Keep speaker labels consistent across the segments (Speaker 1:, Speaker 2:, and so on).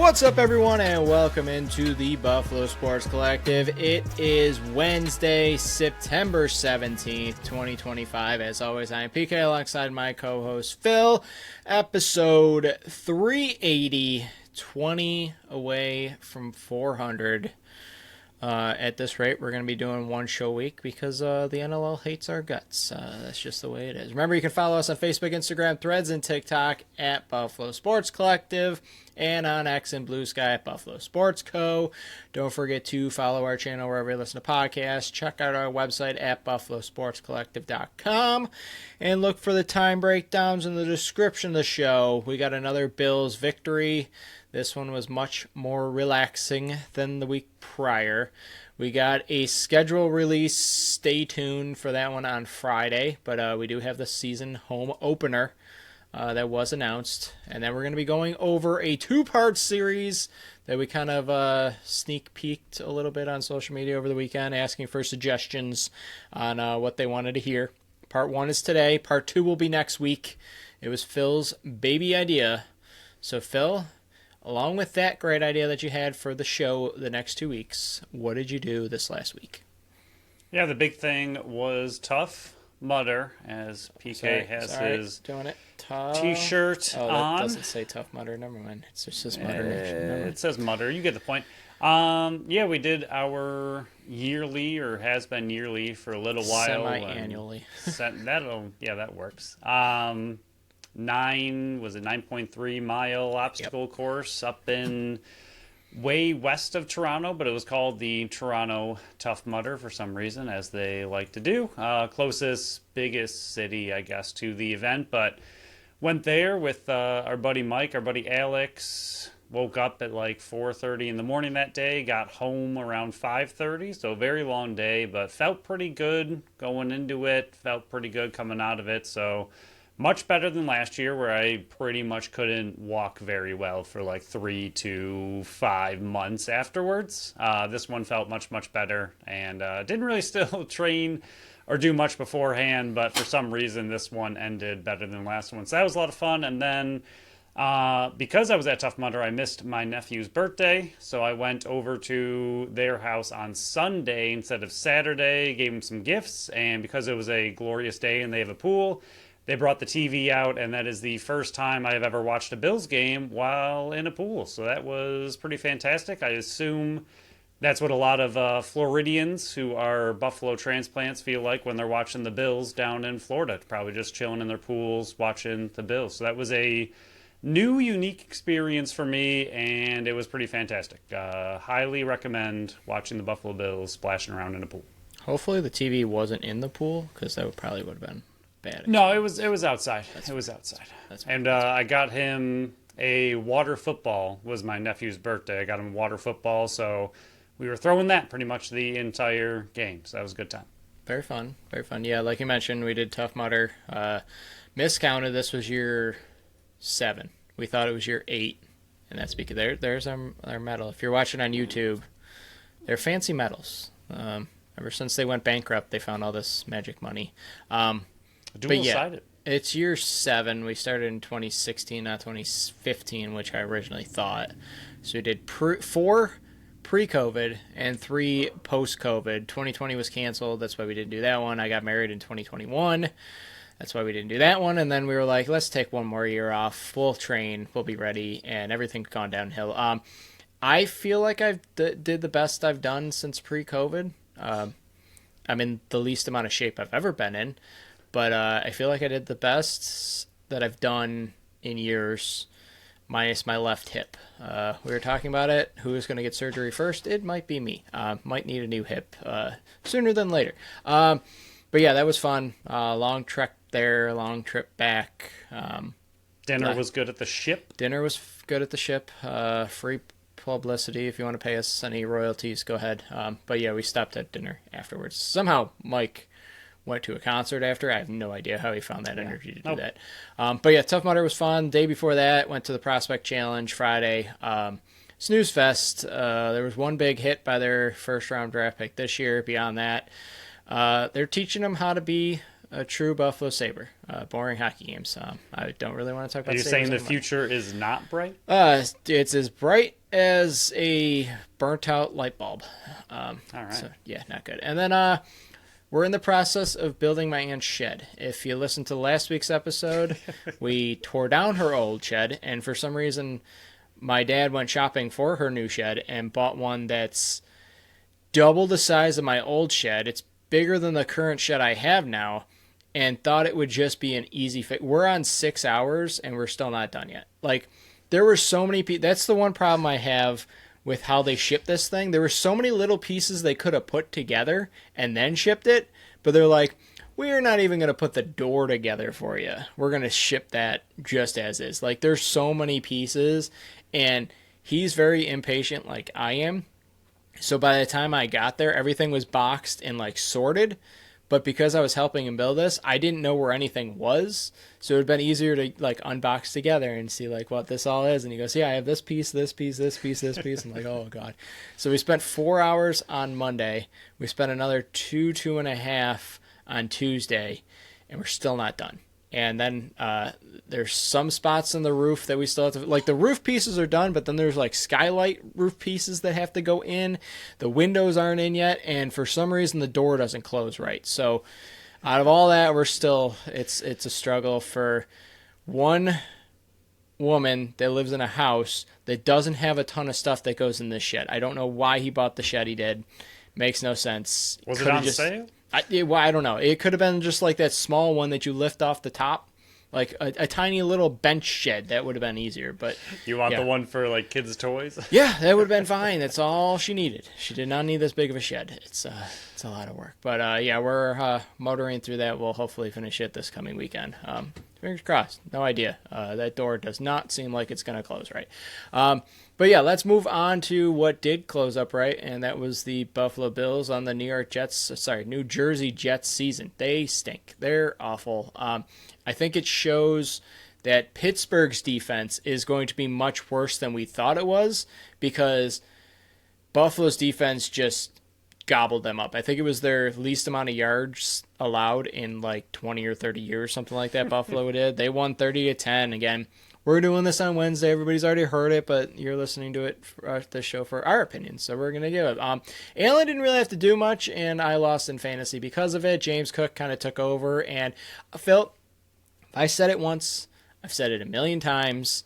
Speaker 1: What's up, everyone, and welcome into the Buffalo Sports Collective. It is Wednesday, September 17th, 2025. As always, I am PK alongside my co-host Phil. Episode 380, 20 away from 400. At this rate, we're going to be doing one show a week because the NLL hates our guts. That's just the way it is. Remember, you can follow us on Facebook, Instagram, Threads, and TikTok at Buffalo Sports Collective, and on X and Blue Sky at Buffalo Sports Co. Don't forget to follow our channel wherever you listen to podcasts. Check out our website at buffalosportscollective.com, and look for the time breakdowns in the description of the show. We got another Bills victory. This one was much more relaxing than the week prior. We got a schedule release. Stay tuned for that one on Friday. But we do have the season home opener that was announced. And then we're going to be going over a two-part series that we kind of sneak peeked a little bit on social media over the weekend, asking for suggestions on what they wanted to hear. Part 1 is today. Part 2 will be next week. It was Phil's baby idea. So, Phil, along with that great idea that you had for the show the next 2 weeks, what did you do this last week?
Speaker 2: Yeah, the big thing was Tough Mudder, as PK has his t-shirt
Speaker 1: on.
Speaker 2: That
Speaker 1: doesn't say Tough Mudder. Never mind. It just says Mudder Nation.
Speaker 2: It says Mudder. You get the point. Yeah, we did our yearly, or has been yearly for a little while.
Speaker 1: Semi-annually.
Speaker 2: That works. 9.3 mile obstacle course up in way west of Toronto, but it was called the Toronto Tough Mudder for some reason, as they like to do. Closest, biggest city, I guess, to the event, but went there with our buddy Mike, our buddy Alex. Woke up at like 4:30 in the morning that day, got home around 5:30, so a very long day, but felt pretty good going into it, felt pretty good coming out of it, so much better than last year, where I pretty much couldn't walk very well for like 3 to 5 months afterwards. This one felt much, much better, and didn't really still train or do much beforehand, but for some reason this one ended better than the last one. So that was a lot of fun, and then because I was at Tough Mudder, I missed my nephew's birthday, so I went over to their house on Sunday instead of Saturday, gave him some gifts, and because it was a glorious day and they have a pool, they brought the TV out, and that is the first time I have ever watched a Bills game while in a pool. So that was pretty fantastic. I assume that's what a lot of Floridians who are Buffalo transplants feel like when they're watching the Bills down in Florida. Probably just chilling in their pools, watching the Bills. So that was a new, unique experience for me, and it was pretty fantastic. Highly recommend watching the Buffalo Bills splashing around in a pool.
Speaker 1: Hopefully the TV wasn't in the pool, because that probably would have been bad.
Speaker 2: No, it was outside. It was outside. I got him a water football. Was my nephew's birthday. I got him water football, so we were throwing that pretty much the entire game. So that was a good time.
Speaker 1: Very fun. Very fun. Yeah, like you mentioned, we did Tough Mudder. Miscounted. This was year 7. We thought it was year 8, and that's because there's our medal. If you're watching on YouTube, they're fancy medals. Ever since they went bankrupt, they found all this magic money.
Speaker 2: Dual-sided.
Speaker 1: It's year 7. We started in 2016, not 2015, which I originally thought. So we did 4 pre-COVID and 3 post-COVID. 2020 was canceled. That's why we didn't do that one. I got married in 2021. That's why we didn't do that one. And then we were like, let's take one more year off. We'll train. We'll be ready. And everything's gone downhill. I feel like I did the best I've done since pre-COVID. I'm in the least amount of shape I've ever been in. But I feel like I did the best that I've done in years, minus my left hip. We were talking about it. Who is going to get surgery first? It might be me. Might need a new hip sooner than later. But yeah, that was fun. Long trek there, long trip back.
Speaker 2: Dinner was good at the ship.
Speaker 1: Dinner was good at the ship. Free publicity. If you want to pay us any royalties, go ahead. But yeah, we stopped at dinner afterwards. Somehow Mike went to a concert after. I have no idea how he found that energy to do that. But yeah, Tough Mudder was fun. Day before that, went to the Prospect Challenge Friday. Snooze Fest. There was one big hit by their first round draft pick this year. Beyond that, they're teaching them how to be a true Buffalo Sabre. Boring hockey games. I don't really want to talk
Speaker 2: Are
Speaker 1: about
Speaker 2: you
Speaker 1: Sabres
Speaker 2: saying the
Speaker 1: anymore.
Speaker 2: future is not bright?
Speaker 1: It's as bright as a burnt out light bulb.
Speaker 2: All right.
Speaker 1: So yeah, not good. And then we're in the process of building my aunt's shed. If you listened to last week's episode, we tore down her old shed, and for some reason, my dad went shopping for her new shed and bought one that's double the size of my old shed. It's bigger than the current shed I have now, and thought it would just be an easy fix. We're on 6 hours, and we're still not done yet. Like, there were so many people. That's the one problem I have with how they ship this thing. There were so many little pieces they could have put together and then shipped it, but they're like, we're not even going to put the door together for you. We're going to ship that just as is. Like, there's so many pieces, and he's very impatient like I am. So by the time I got there, everything was boxed and like sorted. But because I was helping him build this, I didn't know where anything was. So it would have been easier to like unbox together and see like what this all is. And he goes, yeah, I have this piece, this piece, this piece, this piece. I'm like, oh God. So we spent 4 hours on Monday. We spent another 2.5 on Tuesday, and we're still not done. And then there's some spots in the roof that we still have to, like, the roof pieces are done, but then there's like skylight roof pieces that have to go in. The windows aren't in yet, and for some reason the door doesn't close right. So out of all that, we're still, it's a struggle for one woman that lives in a house that doesn't have a ton of stuff that goes in this shed. I don't know why he bought the shed he did. Makes no sense.
Speaker 2: Was it on sale?
Speaker 1: I don't know. It could have been just like that small one that you lift off the top, like a tiny little bench shed. That would have been easier. But
Speaker 2: You want
Speaker 1: yeah.
Speaker 2: the one for like kids' toys?
Speaker 1: Yeah, that would have been fine. That's all she needed. She did not need this big of a shed. It's a lot of work. But yeah, we're motoring through that. We'll hopefully finish it this coming weekend. Fingers crossed. No idea. That door does not seem like it's going to close right. But yeah, let's move on to what did close up right, and that was the Buffalo Bills on the New Jersey Jets season. They stink. They're awful. I think it shows that Pittsburgh's defense is going to be much worse than we thought it was, because Buffalo's defense just gobbled them up. I think it was their least amount of yards allowed in like 20 or 30 years, something like that. Buffalo did. They won 30-10. Again, we're doing this on Wednesday. Everybody's already heard it, but you're listening to it for the show for our opinions, so we're gonna give it. Allen didn't really have to do much, and I lost in fantasy because of it. James Cook kind of took over, and I felt, I said it once, I've said it a million times: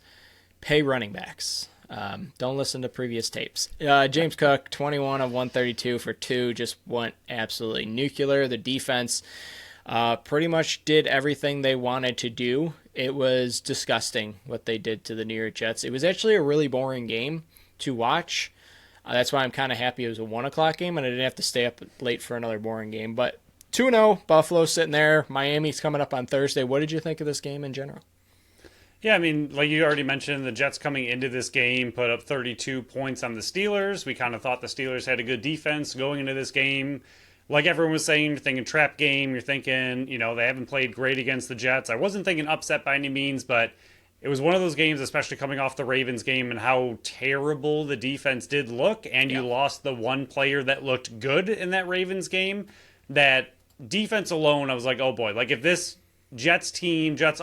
Speaker 1: pay running backs. Don't listen to previous tapes. James Cook, 21 of 132 for 2, just went absolutely nuclear. The defense pretty much did everything they wanted to do. It was disgusting what they did to the New York Jets. It was actually a really boring game to watch. That's why I'm kind of happy it was a 1 o'clock game and I didn't have to stay up late for another boring game. But 2-0, Buffalo sitting there. Miami's coming up on Thursday. What did you think of this game in general?
Speaker 2: Yeah, I mean, like you already mentioned, the Jets coming into this game put up 32 points on the Steelers. We kind of thought the Steelers had a good defense going into this game. Like everyone was saying, you're thinking trap game. You're thinking, you know, they haven't played great against the Jets. I wasn't thinking upset by any means, but it was one of those games, especially coming off the Ravens game and how terrible the defense did look. And you lost the one player that looked good in that Ravens game. That defense alone, I was like, oh boy, like if this Jets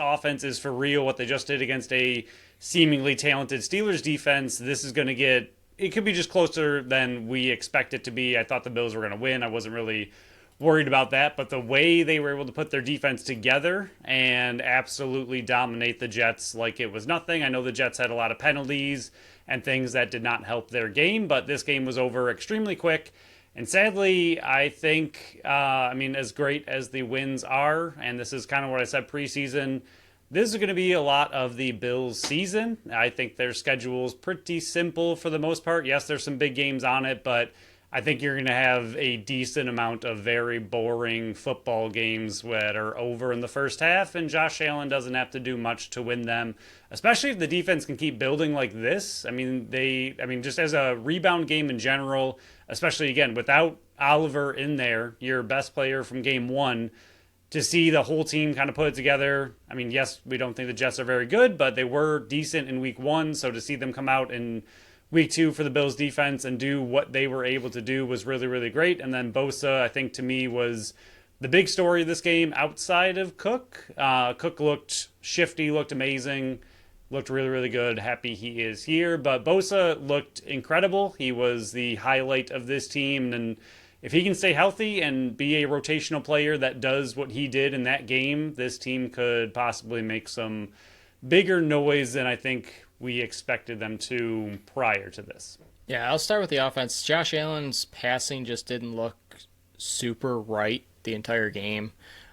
Speaker 2: offense is for real, what they just did against a seemingly talented Steelers defense, this is going to get, it could be just closer than we expect it to be. I thought the Bills were going to win. I wasn't really worried about that, but the way they were able to put their defense together and absolutely dominate the Jets like it was nothing. I know the Jets had a lot of penalties and things that did not help their game, but this game was over extremely quick. And sadly, I think, I mean, as great as the wins are, and this is kind of what I said preseason, this is going to be a lot of the Bills' season. I think their schedule is pretty simple for the most part. Yes, there's some big games on it, but I think you're going to have a decent amount of very boring football games that are over in the first half, and Josh Allen doesn't have to do much to win them, especially if the defense can keep building like this. I mean, just as a rebound game in general, especially, again, without Oliver in there, your best player from game one, to see the whole team kind of put it together. I mean, yes, we don't think the Jets are very good, but they were decent in week one, so to see them come out in week two for the Bills defense and do what they were able to do was really, really great. And then Bosa, I think, to me, was the big story of this game outside of Cook. Cook looked shifty, looked amazing, looked really, really good. Happy he is here. But Bosa looked incredible. He was the highlight of this team. And if he can stay healthy and be a rotational player that does what he did in that game, this team could possibly make some bigger noise than I think we expected them to prior to this.
Speaker 1: Yeah, I'll start with the offense. Josh Allen's passing just didn't look super right the entire game,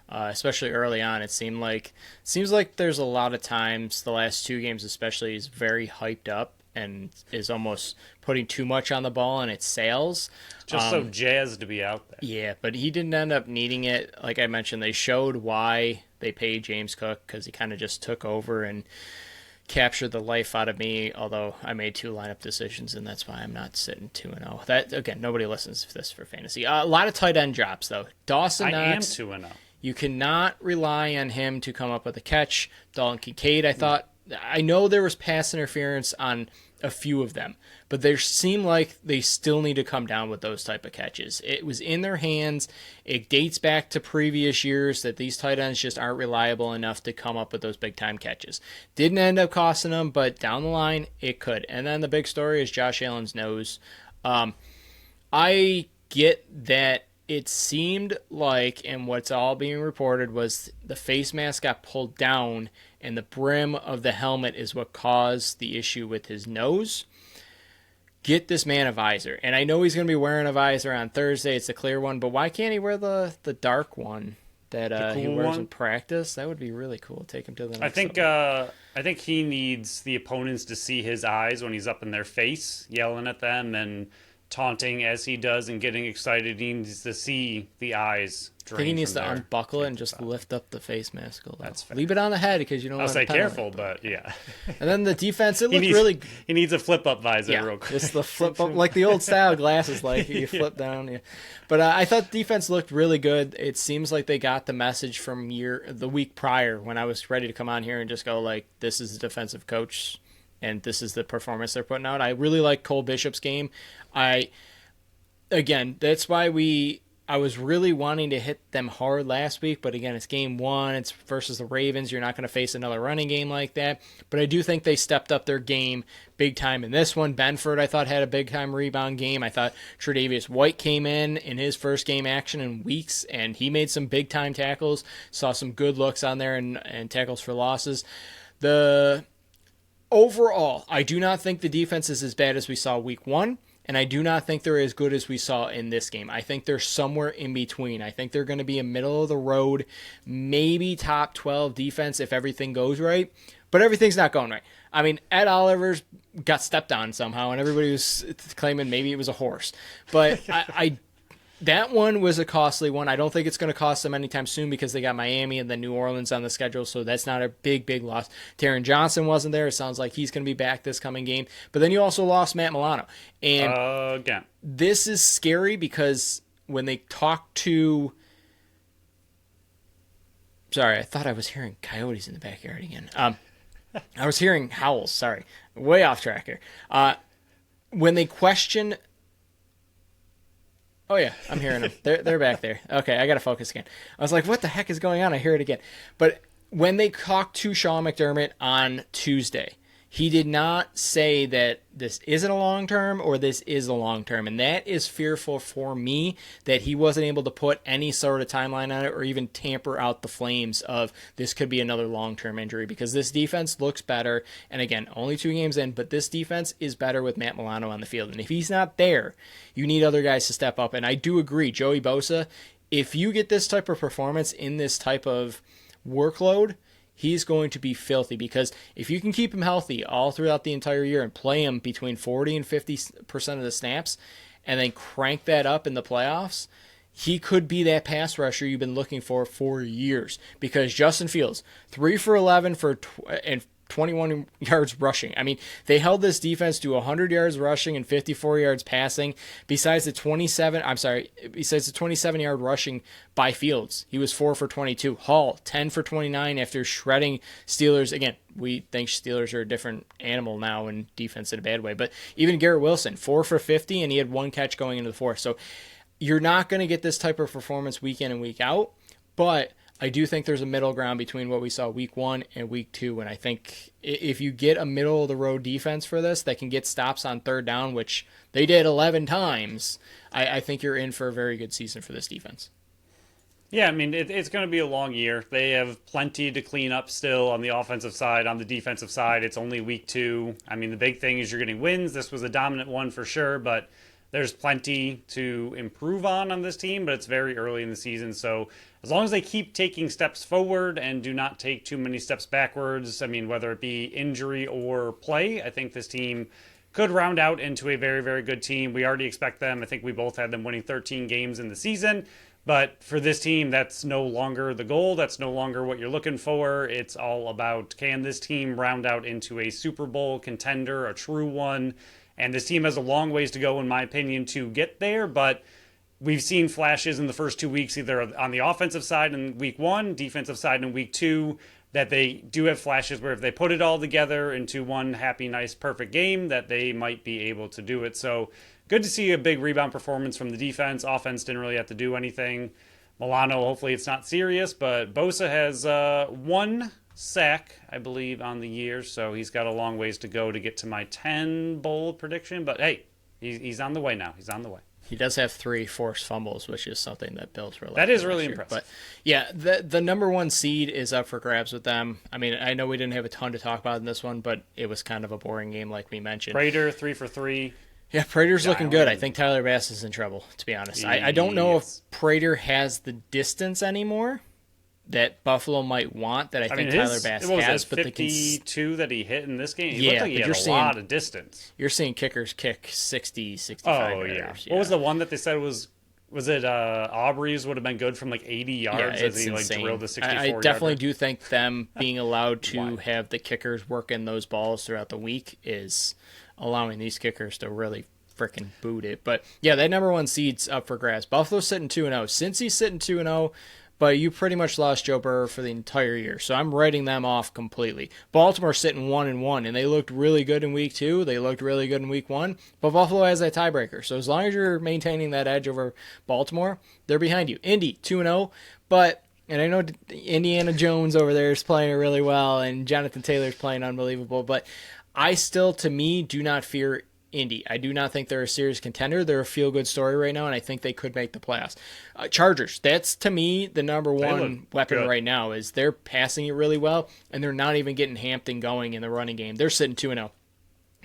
Speaker 1: especially early on. Seems like there's a lot of times the last two games, especially, he's very hyped up and is almost putting too much on the ball and it sails.
Speaker 2: Just so jazzed to be out there.
Speaker 1: Yeah, but he didn't end up needing it. Like I mentioned, they showed why they paid James Cook, because he kind of just took over and captured the life out of me, although I made 2 lineup decisions, and that's why I'm not sitting 2-0. That, again, nobody listens to this for fantasy. A lot of tight end drops, though. Dawson Knox,
Speaker 2: I am 2-0.
Speaker 1: you cannot rely on him to come up with a catch. Dalton Kincaid, I know there was pass interference on a few of them, but they seem like they still need to come down with those type of catches. It was in their hands. It dates back to previous years that these tight ends just aren't reliable enough to come up with those big time catches. Didn't end up costing them, but down the line it could. And then the big story is Josh Allen's nose. I get that it seemed like, and what's all being reported, was the face mask got pulled down and the brim of the helmet is what caused the issue with his nose. Get this man a visor. And I know he's going to be wearing a visor on Thursday. It's a clear one, but why can't he wear the dark one that
Speaker 2: cool
Speaker 1: he wears
Speaker 2: one?
Speaker 1: in practice? That would be really cool. Take him to the next
Speaker 2: I think he needs the opponents to see his eyes when he's up in their face, yelling at them and taunting as he does and getting excited. He needs to see the eyes.
Speaker 1: I think he needs to unbuckle it and just lift up the face mask a little.
Speaker 2: That's fair.
Speaker 1: Leave it on the head because you don't want to
Speaker 2: careful, but yeah.
Speaker 1: And then the defense, it looked really...
Speaker 2: He needs a flip-up visor real quick.
Speaker 1: Just the flip-up, like the old-style glasses, like you flip down. Yeah. But I thought defense looked really good. It seems like they got the message from the week prior when I was ready to come on here and just go, like, this is the defensive coach and this is the performance they're putting out. I really like Cole Bishop's game. That's why I was really wanting to hit them hard last week, but again, it's game 1. It's versus the Ravens. You're not going to face another running game like that. But I do think they stepped up their game big time in this one. Benford, I thought, had a big-time rebound game. I thought Tre'Davious White came in his first game action in weeks, and he made some big-time tackles. Saw some good looks on there and tackles for losses. Overall, I do not think the defense is as bad as we saw week 1. And I do not think they're as good as we saw in this game. I think they're somewhere in between. I think they're going to be a middle of the road, maybe top 12 defense if everything goes right. But everything's not going right. I mean, Ed Oliver's got stepped on somehow, and everybody was claiming maybe it was a horse. But that one was a costly one. I don't think it's going to cost them anytime soon because they got Miami and then New Orleans on the schedule, so that's not a big loss. Taron Johnson wasn't there. It sounds like he's going to be back this coming game. But then you also lost Matt Milano. And
Speaker 2: again,
Speaker 1: this is scary because when they talk to... Sorry, I thought I was hearing coyotes in the backyard again. I was hearing howls. Sorry. Way off track here. When they question... Oh, yeah, I'm hearing them. They're back there. Okay, I got to focus again. I was like, what the heck is going on? I hear it again. But when they talked to Sean McDermott on Tuesday, he did not say that this isn't a long-term or this is a long-term. And that is fearful for me that he wasn't able to put any sort of timeline on it or even tamper out the flames of this could be another long-term injury because this defense looks better. And again, only 2 games in, but this defense is better with Matt Milano on the field. And if he's not there, you need other guys to step up. And I do agree, Joey Bosa, if you get this type of performance in this type of workload, he's going to be filthy because if you can keep him healthy all throughout the entire year and play him between 40 and 50% of the snaps and then crank that up in the playoffs, he could be that pass rusher you've been looking for years because Justin Fields, 3 for 11 and 21 yards rushing. I mean, they held this defense to 100 yards rushing and 54 yards passing. Besides the 27-yard rushing by Fields, he was 4 for 22. Hall, 10 for 29 after shredding Steelers. Again, we think Steelers are a different animal now in defense in a bad way. But even Garrett Wilson, 4 for 50, and he had 1 catch going into the fourth. So you're not going to get this type of performance week in and week out, but I do think there's a middle ground between what we saw week 1 and week 2. And I think if you get a middle of the road defense for this that can get stops on third down, which they did 11 times, I think you're in for a very good season for this defense.
Speaker 2: Yeah, I mean, it's going to be a long year. They have plenty to clean up still on the offensive side. On the defensive side, it's only week 2. I mean, the big thing is you're getting wins. This was a dominant one for sure, but there's plenty to improve on this team, but it's very early in the season. So as long as they keep taking steps forward and do not take too many steps backwards, I mean, whether it be injury or play, I think this team could round out into a very, very good team. We already expect them. I think we both had them winning 13 games in the season. But for this team, that's no longer the goal. That's no longer what you're looking for. It's all about, can this team round out into a Super Bowl contender, a true one? And this team has a long ways to go, in my opinion, to get there. But we've seen flashes in the first 2 weeks, either on the offensive side in week 1, defensive side in week 2, that they do have flashes where if they put it all together into one happy, nice, perfect game, that they might be able to do it. So good to see a big rebound performance from the defense. Offense didn't really have to do anything. Milano, hopefully it's not serious, but Bosa has 1 sack, I believe, on the year, so he's got a long ways to go to get to my 10 bold prediction. But hey, he's on the way now. He's on the way.
Speaker 1: He does have 3 forced fumbles, which is something that Bills really
Speaker 2: that is really impressive.
Speaker 1: But yeah, the number 1 seed is up for grabs with them. I mean, I know we didn't have a ton to talk about in this one, but it was kind of a boring game, like we mentioned.
Speaker 2: Prater 3 for 3.
Speaker 1: Yeah, Prater's looking good. I think Tyler Bass is in trouble, to be honest. I don't know if Prater has the distance anymore that Buffalo might want that I think Tyler Bass has.
Speaker 2: But 52 that he hit in this game? He looked
Speaker 1: Yeah,
Speaker 2: like he had a lot of distance.
Speaker 1: You're seeing kickers kick 60, 65
Speaker 2: Oh,
Speaker 1: yards.
Speaker 2: yeah. What was the one that they said was it Aubrey's would have been good from like 80 yards
Speaker 1: as
Speaker 2: he
Speaker 1: insane.
Speaker 2: drilled the 64
Speaker 1: I definitely do think them being allowed to have the kickers work in those balls throughout the week is allowing these kickers to really freaking boot it. But yeah, that number 1 seed's up for grabs. Buffalo's sitting 2-0. Since he's sitting 2-0, but you pretty much lost Joe Burrow for the entire year. So I'm writing them off completely. Baltimore's sitting 1-1, and they looked really good in week 2. They looked really good in week 1. But Buffalo has that tiebreaker. So as long as you're maintaining that edge over Baltimore, they're behind you. Indy 2-0, and I know Indiana Jones over there is playing really well, and Jonathan Taylor's playing unbelievable, but I still, to me, do not fear Indy. I do not think they're a serious contender. They're a feel-good story right now, and I think they could make the playoffs. Chargers, that's, to me, the number 1 weapon right now, is they're passing it really well, and they're not even getting Hampton going in the running game. They're sitting 2-0.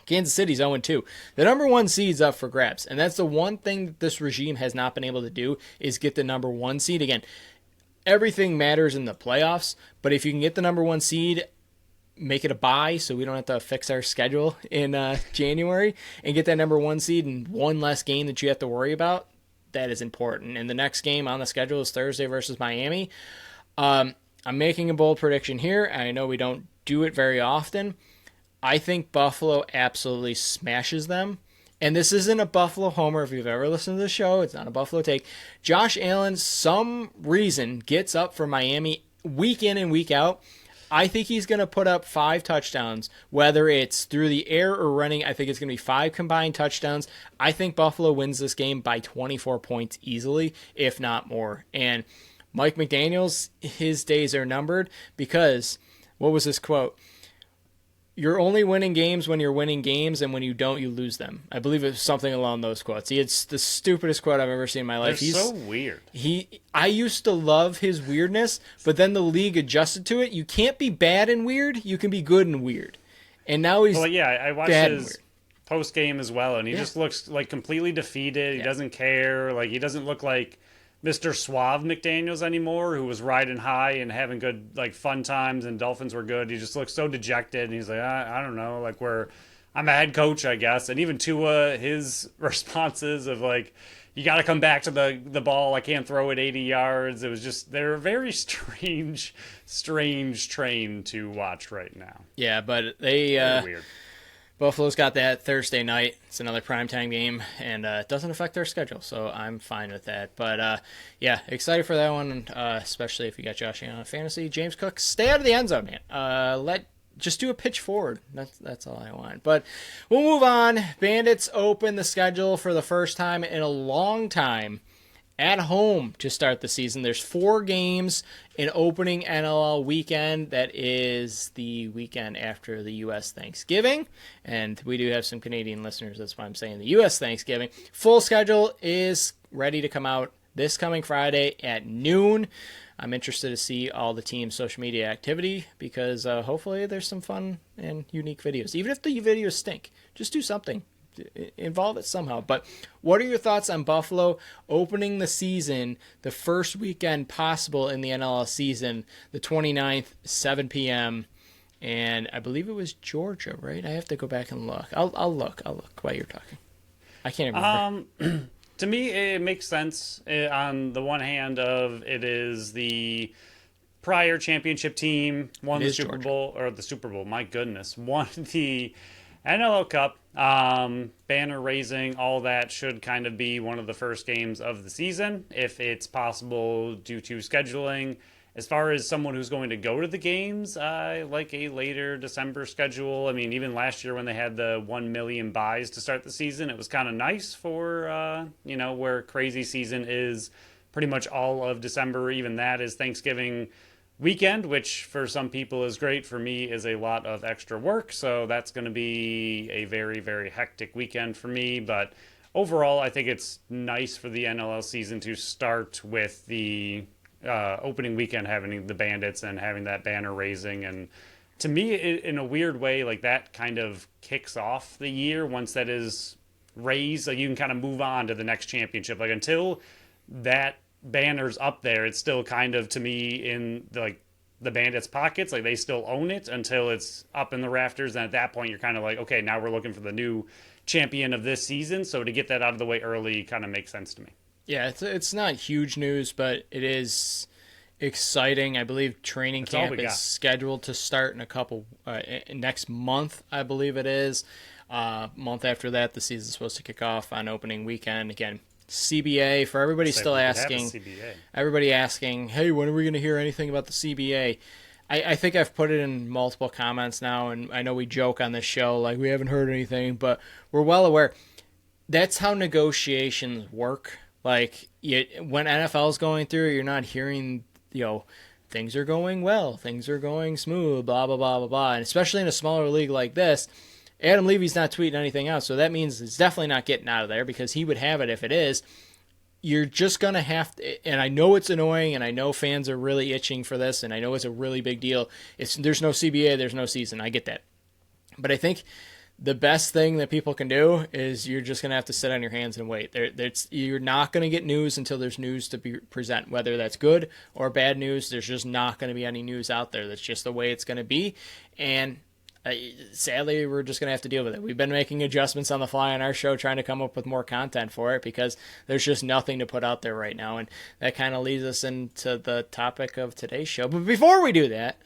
Speaker 1: Kansas City's 0-2. The number 1 seed's up for grabs, and that's the one thing that this regime has not been able to do is get the number 1 seed. Again, everything matters in the playoffs, but if you can get the number 1 seed, make it a bye so we don't have to fix our schedule in January and get that number 1 seed and one less game that you have to worry about, that is important. And the next game on the schedule is Thursday versus Miami. I'm making a bold prediction here. I know we don't do it very often. I think Buffalo absolutely smashes them. And this isn't a Buffalo homer. If you've ever listened to the show, it's not a Buffalo take. Josh Allen, some reason, gets up for Miami week in and week out. I think he's going to put up 5 touchdowns, whether it's through the air or running. I think it's going to be 5 combined touchdowns. I think Buffalo wins this game by 24 points easily, if not more. And Mike McDaniels, his days are numbered because, what was his quote? You're only winning games when you're winning games, and when you don't, you lose them. I believe it's something along those quotes. He had the stupidest quote I've ever seen in my life.
Speaker 2: He's so weird.
Speaker 1: I used to love his weirdness, but then the league adjusted to it. You can't be bad and weird. You can be good and weird. And now he's
Speaker 2: I watched his post game as well, and he just looks like completely defeated. He doesn't care. Like, he doesn't look like Mr. Suave McDaniels anymore, who was riding high and having good, like, fun times, and Dolphins were good. He just looks so dejected, and he's like, I don't know, like, I'm a head coach, I guess. And even Tua, his responses of, like, you got to come back to the ball. I can't throw it 80 yards. It was just, they're a very strange train to watch right now.
Speaker 1: Yeah, but they weird. Buffalo's got that Thursday night. It's another primetime game, and it doesn't affect their schedule, so I'm fine with that. But, yeah, excited for that one, especially if you got Josh Allen on fantasy. James Cook, stay out of the end zone, man. Just do a pitch forward. That's all I want. But we'll move on. Bandits open the schedule for the first time in a long time at home to start the season. There's 4 games in opening NLL weekend. That is the weekend after the U.S. Thanksgiving. And we do have some Canadian listeners. That's why I'm saying the U.S. Thanksgiving. Full schedule is ready to come out this coming Friday at noon. I'm interested to see all the team's social media activity because hopefully there's some fun and unique videos. Even if the videos stink, just do something. Involve it somehow. But what are your thoughts on Buffalo opening the season the first weekend possible in the NLL season, the 29th, 7 p.m., and I believe it was Georgia, right? I have to go back and look. I'll look while you're talking. I can't remember.
Speaker 2: To me, it makes sense on the one hand of it is the prior championship team won the Super Bowl, or the Super Bowl, my goodness, won the NLL Cup, banner raising, all that should kind of be one of the first games of the season, if it's possible due to scheduling. As far as someone who's going to go to the games, I like a later December schedule. I mean, even last year when they had the 1 million buys to start the season, it was kind of nice for, where crazy season is pretty much all of December. Even that is Thanksgiving weekend, which for some people is great. For me is a lot of extra work. So that's going to be a very, very hectic weekend for me. But overall, I think it's nice for the NLL season to start with the opening weekend having the Bandits and having that banner raising. And to me, in a weird way, like that kind of kicks off the year. Once that is raised, like you can kind of move on to the next championship. Like until that banner's up there, it's still kind of, to me, in the Bandits' pockets. Like they still own it until it's up in the rafters. And at that point, you're kind of like, okay, now we're looking for the new champion of this season. So to get that out of the way early kind of makes sense to me.
Speaker 1: Yeah, it's not huge news, but it is exciting. I believe training camp is scheduled to start in a couple next month. I believe it is. Month after that, the season's supposed to kick off on opening weekend. Again, CBA for everybody still asking. Everybody asking, hey, when are we going to hear anything about the CBA? I think I've put it in multiple comments now, and I know we joke on this show like we haven't heard anything, but we're well aware. That's how negotiations work. Like when NFL's going through, you're not hearing, things are going well, things are going smooth, blah, blah, blah, blah, blah. And especially in a smaller league like this, Adam Levy's not tweeting anything out. So that means it's definitely not getting out of there because he would have it if it is. You're just going to have to, and I know it's annoying, and I know fans are really itching for this, and I know it's a really big deal. There's no CBA, there's no season. I get that. But I think the best thing that people can do is you're just going to have to sit on your hands and wait. You're not going to get news until there's news to present, whether that's good or bad news. There's just not going to be any news out there. That's just the way it's going to be. And sadly, we're just going to have to deal with it. We've been making adjustments on the fly on our show, trying to come up with more content for it because there's just nothing to put out there right now. And that kind of leads us into the topic of today's show. But before we do that,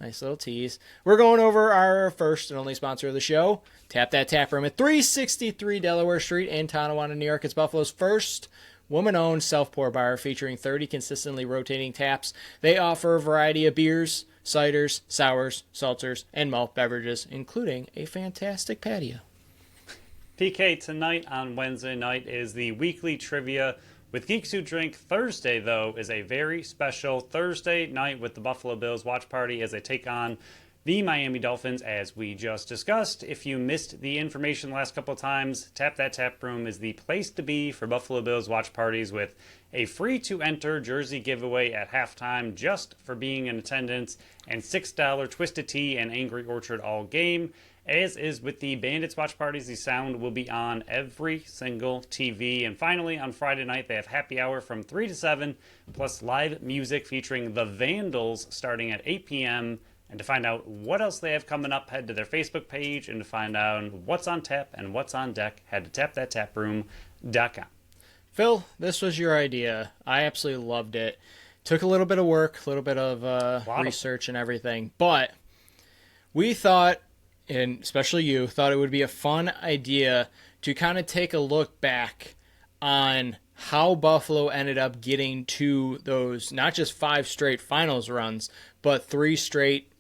Speaker 1: nice little tease, we're going over our first and only sponsor of the show, Tap That Tap Room at 363 Delaware Street in Tonawanda, New York. It's Buffalo's first woman-owned self-pour bar featuring 30 consistently rotating taps. They offer a variety of beers, ciders, sours, seltzers, and malt beverages, including a fantastic patio.
Speaker 2: PK, tonight on Wednesday night is the weekly trivia with Geeks Who Drink. Thursday, though, is a very special Thursday night with the Buffalo Bills watch party as they take on the Miami Dolphins, as we just discussed. If you missed the information the last couple of times, Tap That Tap Room is the place to be for Buffalo Bills watch parties with a free-to-enter jersey giveaway at halftime just for being in attendance, and $6 Twisted Tea and Angry Orchard all game. As is with the Bandits watch parties, the sound will be on every single TV. And finally, on Friday night, they have happy hour from 3 to 7, plus live music featuring the Vandals starting at 8 p.m. And to find out what else they have coming up, head to their Facebook page. And to find out what's on tap and what's on deck, head to tapthattaproom.com.
Speaker 1: Phil, this was your idea. I absolutely loved it. Took a little bit of work, a little bit of research and everything. But we thought, and especially you, thought it would be a fun idea to kind of take a look back on how Buffalo ended up getting to those, not just 5 straight finals runs, but 3 straight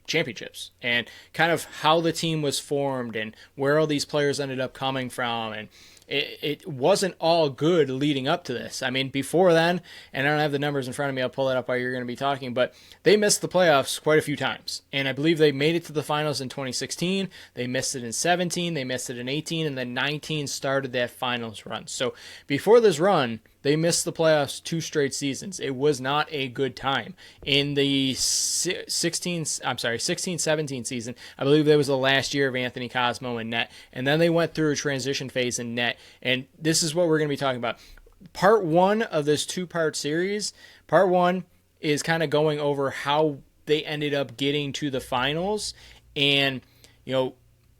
Speaker 1: championships, and kind of how the team was formed and where all these players ended up coming from, and it wasn't all good leading up to this. I mean, before then, and I don't have the numbers in front of me, I'll pull it up while you're going to be talking, but they missed the playoffs quite a few times. And I believe they made it to the finals in 2016. They missed it in 17. They missed it in 18. And then 19 started that finals run. So before this run, they missed the playoffs 2 straight seasons. It was not a good time. In the 16-17 season, I believe that was the last year of Anthony Cosmo in net. And then they went through a transition phase in net. And this is what we're going to be talking about. Part 1 of this 2-part series, part 1 is kind of going over how they ended up getting to the finals and,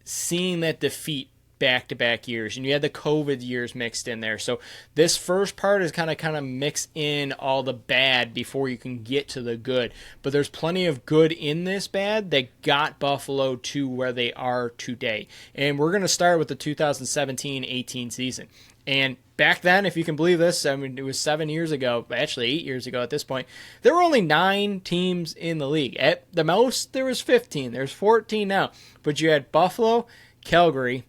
Speaker 1: seeing that defeat back-to-back years, and you had the COVID years mixed in there. So this first part is kind of mix in all the bad before you can get to the good. But there's plenty of good in this bad that got Buffalo to where they are today. And we're going to start with the 2017-18 season. And back then, if you can believe this, I mean, it was 7 years ago, actually 8 years ago at this point, there were only 9 teams in the league. At the most, there was 15. There's 14 now. But you had Buffalo, Calgary,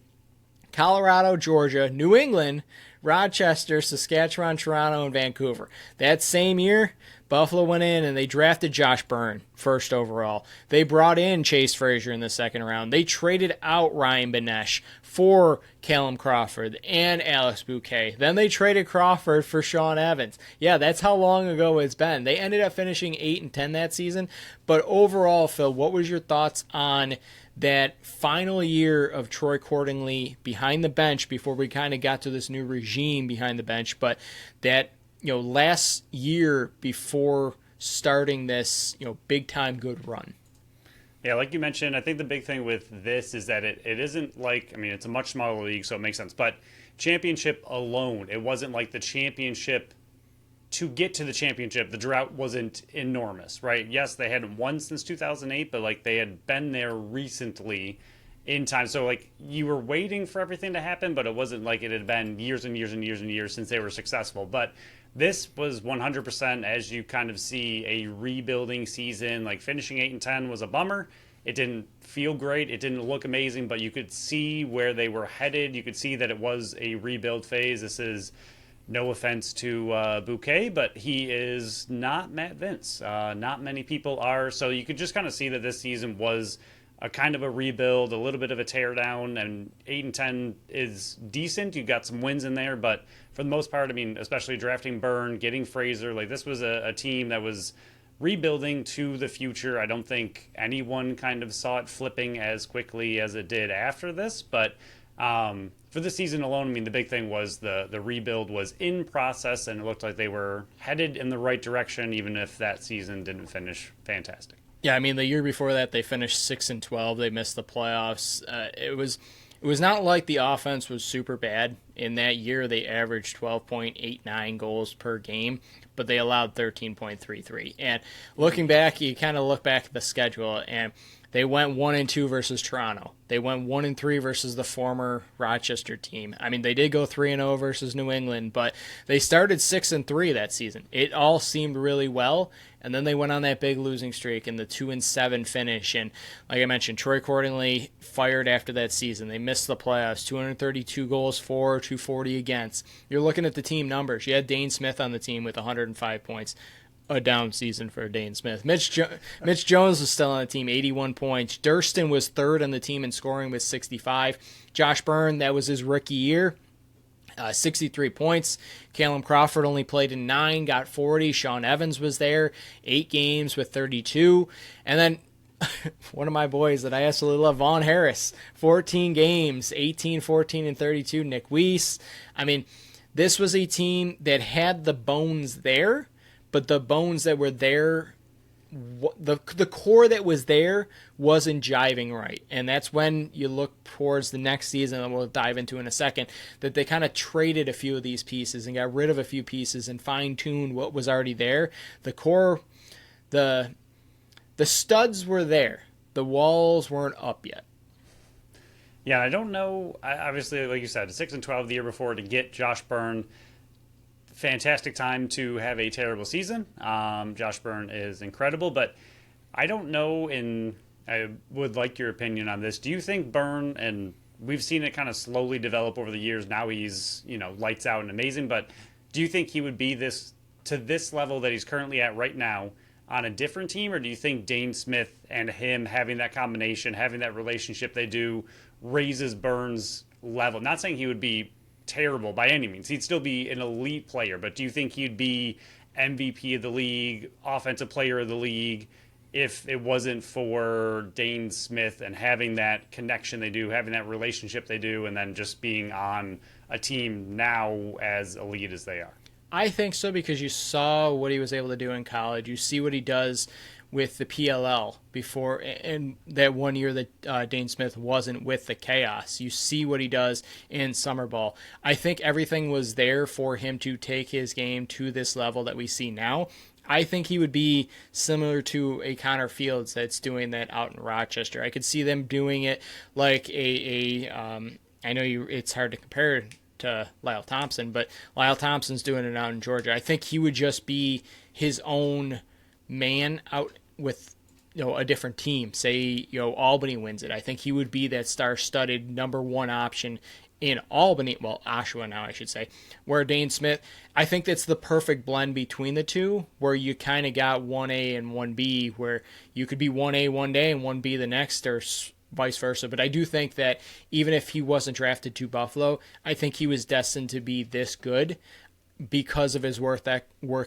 Speaker 1: Colorado, Georgia, New England, Rochester, Saskatchewan, Toronto, and Vancouver. That same year, Buffalo went in and they drafted Josh Byrne first overall. They brought in Chase Frazier in the second round. They traded out Ryan Benesh for Callum Crawford and Alex Bouquet. Then they traded Crawford for Sean Evans. Yeah, that's how long ago it's been. They ended up finishing 8-10 that season. But overall, Phil, what was your thoughts on that final year of Troy Cordingley behind the bench before we kind of got to this new regime behind the bench, but that, last year before starting this, big time good run?
Speaker 2: Yeah, like you mentioned, I think the big thing with this is that it isn't like, it's a much smaller league, so it makes sense, but championship alone, it wasn't like the championship. To get to the championship, the drought wasn't enormous, right? Yes, they hadn't won since 2008, but they had been there recently in time. So you were waiting for everything to happen, but it wasn't like it had been years and years and years and years since they were successful. But this was 100%, as you kind of see, a rebuilding season. Finishing 8-10 was a bummer. It didn't feel great. It didn't look amazing, but you could see where they were headed. You could see that it was a rebuild phase. This is, no offense to Bouquet, but he is not Matt Vince. Not many people are. So you could just kind of see that this season was a kind of a rebuild, a little bit of a teardown, and 8-10 is decent. You got some wins in there, but for the most part, especially drafting Byrne, getting Fraser, this was a team that was rebuilding to the future. I don't think anyone kind of saw it flipping as quickly as it did after this, but for the season alone, the big thing was the rebuild was in process, and it looked like they were headed in the right direction, even if that season didn't finish fantastic.
Speaker 1: Yeah, the year before that, they finished 6-12. They missed the playoffs. It was not like the offense was super bad. In that year, they averaged 12.89 goals per game, but they allowed 13.33. And looking back, you kind of look back at the schedule, and they went 1-2 versus Toronto. They went 1-3 versus the former Rochester team. They did go 3-0 versus New England, but they started 6-3 that season. It all seemed really well, and then they went on that big losing streak in the 2-7 finish. And like I mentioned, Troy Cordingley fired after that season. They missed the playoffs. 232 goals for, 240 against. You're looking at the team numbers. You had Dane Smith on the team with 105 points. A down season for Dane Smith. Mitch Jones was still on the team, 81 points. Durston was third on the team in scoring with 65. Josh Byrne, that was his rookie year, 63 points. Callum Crawford only played in 9, got 40. Sean Evans was there, 8 games with 32. And then one of my boys that I absolutely love, Vaughn Harris, 14 games, 18, 14, and 32. Nick Weiss. This was a team that had the bones there, but the bones that were there, the core that was there wasn't jiving right. And that's when you look towards the next season, and we'll dive into in a second, that they kind of traded a few of these pieces and got rid of a few pieces and fine-tuned what was already there. The core, the studs were there. The walls weren't up yet.
Speaker 2: Yeah, I don't know. Obviously, like you said, 6-12 the year before to get Josh Byrne. Fantastic time to have a terrible season. Josh Byrne is incredible, but I don't know, and I would like your opinion on this. Do you think Byrne, and we've seen it kind of slowly develop over the years. Now he's, lights out and amazing. But do you think he would be this level that he's currently at right now on a different team? Or do you think Dane Smith and him having that combination, having that relationship they do, raises Burns' level? Not saying he would be terrible by any means. He'd still be an elite player. But do you think he'd be MVP of the league, offensive player of the league, if it wasn't for Dane Smith and having that connection they do, having that relationship they do, and then just being on a team now as elite as they are?
Speaker 1: I think so, because you saw what he was able to do in college. You see what he does with the PLL before, and that 1 year that Dane Smith wasn't with the Chaos. You see what he does in summer ball. I think everything was there for him to take his game to this level that we see now. I think he would be similar to a Connor Fields that's doing that out in Rochester. I could see them doing it like I know it's hard to compare to Lyle Thompson, but Lyle Thompson's doing it out in Georgia. I think he would just be his own man out with a different team. Say Albany wins it. I think he would be that star-studded number one option in Albany, Oshawa now I should say, where Dane Smith, I think that's the perfect blend between the two, where you kind of got 1A and 1B, where you could be 1A one day and 1B the next, or vice versa. But I do think that even if he wasn't drafted to Buffalo, I think he was destined to be this good because of his work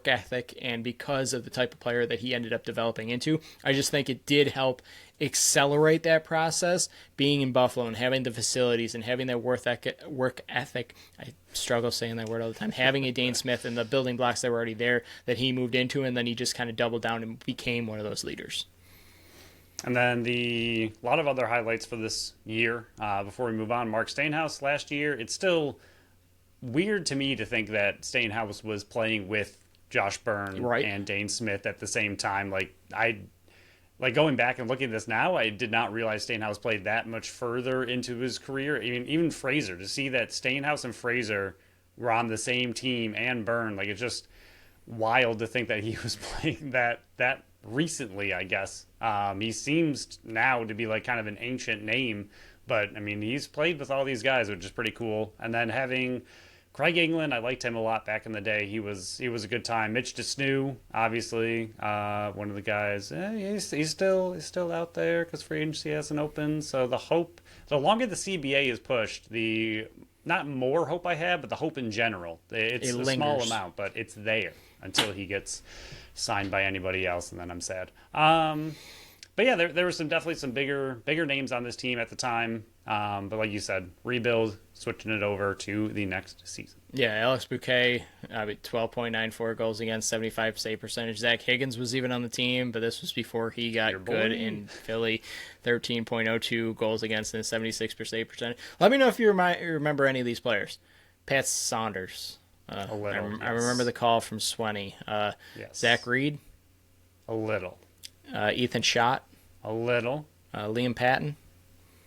Speaker 1: ethic and because of the type of player that he ended up developing into. I just think it did help accelerate that process, being in Buffalo and having the facilities and having that work ethic. I struggle saying that word all the time. Having a Dane Smith and the building blocks that were already there that he moved into, and then he just kind of doubled down and became one of those leaders.
Speaker 2: And then a lot of other highlights for this year. Before we move on, Mark Stainhouse last year, it's still weird to me to think that Stainhouse was playing with Josh Byrne and Dane Smith at the same time. Going back and looking at this now, I did not realize Stainhouse played that much further into his career. Even Fraser, to see that Stainhouse and Fraser were on the same team, and Byrne, it's just wild to think that he was playing that recently, I guess. He seems now to be kind of an ancient name, but he's played with all these guys, which is pretty cool. And then having Craig England, I liked him a lot back in the day. He was a good time. Mitch DeSnew, obviously, one of the guys. He's still out there because free agency hasn't opened. So the longer the CBA is pushed, the not more hope I have, but the hope in general. It's a small amount, but it's there until he gets signed by anybody else, and then I'm sad. But yeah, there were definitely some bigger names on this team at the time. But like you said, rebuild, switching it over to the next season.
Speaker 1: Yeah, Alex Bouquet, 12.94 goals against, 75 save percentage. Zach Higgins was even on the team, but this was before he got good in Philly. 13.02 goals against and 76% save percentage. Let me know if you remember any of these players. Pat Saunders.
Speaker 2: A little.
Speaker 1: I remember the call from Swenny.
Speaker 2: Yes.
Speaker 1: Zach Reed.
Speaker 2: A little.
Speaker 1: Ethan Schott.
Speaker 2: A little.
Speaker 1: Liam Patton.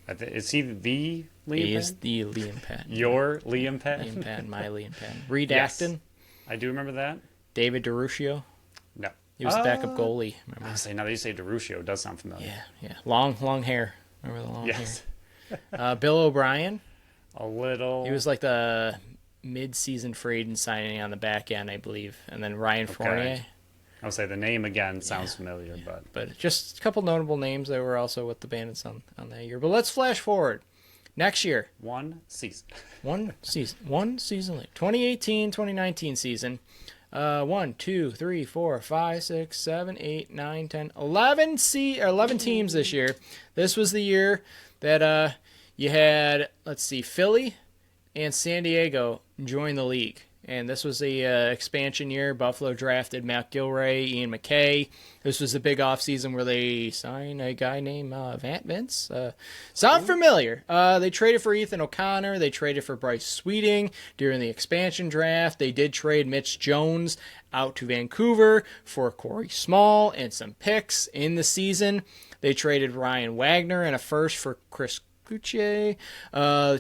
Speaker 2: Is he the Liam
Speaker 1: He
Speaker 2: Patton?
Speaker 1: is the Liam Patton.
Speaker 2: Your Liam Patton?
Speaker 1: Liam Patton, my Liam Patton. Reed
Speaker 2: Yes.
Speaker 1: Acton.
Speaker 2: I do remember that.
Speaker 1: David DeRuccio.
Speaker 2: No.
Speaker 1: He was the backup goalie.
Speaker 2: I
Speaker 1: Remember?
Speaker 2: was saying, now that you say DeRuccio, it does sound familiar.
Speaker 1: Yeah. Long hair. Remember the long
Speaker 2: Yes.
Speaker 1: hair? Bill O'Brien.
Speaker 2: A little.
Speaker 1: He was like the mid-season free agent signing on the back end, I believe. And then Ryan Fournier.
Speaker 2: I'll say the name again sounds familiar,
Speaker 1: But just a couple notable names that were also with the Bandits on that year. But let's flash forward. Next year.
Speaker 2: One season.
Speaker 1: One season later. 2018-2019 season. 1, 2, 3, 4, 5, 6, 7, 8, 9, 10, 11 teams this year. This was the year that you had, Philly and San Diego join the league. And this was the expansion year. Buffalo drafted Matt Gilray, Ian McKay. This was a big offseason where they signed a guy named Vant Vince. Sound familiar? They traded for Ethan O'Connor. They traded for Bryce Sweeting during the expansion draft. They did trade Mitch Jones out to Vancouver for Corey Small and some picks in the season. They traded Ryan Wagner and a first for Chris Coutier.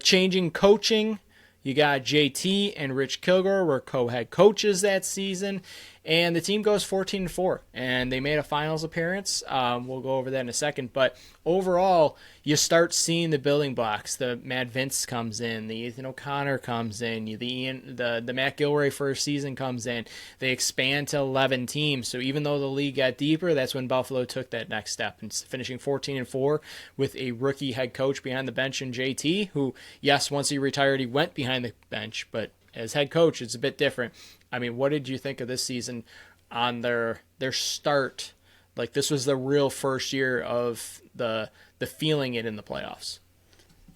Speaker 1: Changing coaching. You got JT and Rich Kilgore were co-head coaches that season. and the team goes 14-4, and they made a finals appearance. We'll go over that in a second, but overall, you start seeing the building blocks. The Matt Vince comes in, the Ethan O'Connor comes in, the Matt Gilroy first season comes in. They expand to 11 teams. So even though the league got deeper, that's when Buffalo took that next step and finishing 14-4 with a rookie head coach behind the bench in JT, who, yes, once he retired, he went behind the bench, but as head coach, it's a bit different. I mean, what did you think of this season on their start? Like, this was the real first year of the feeling it in the playoffs.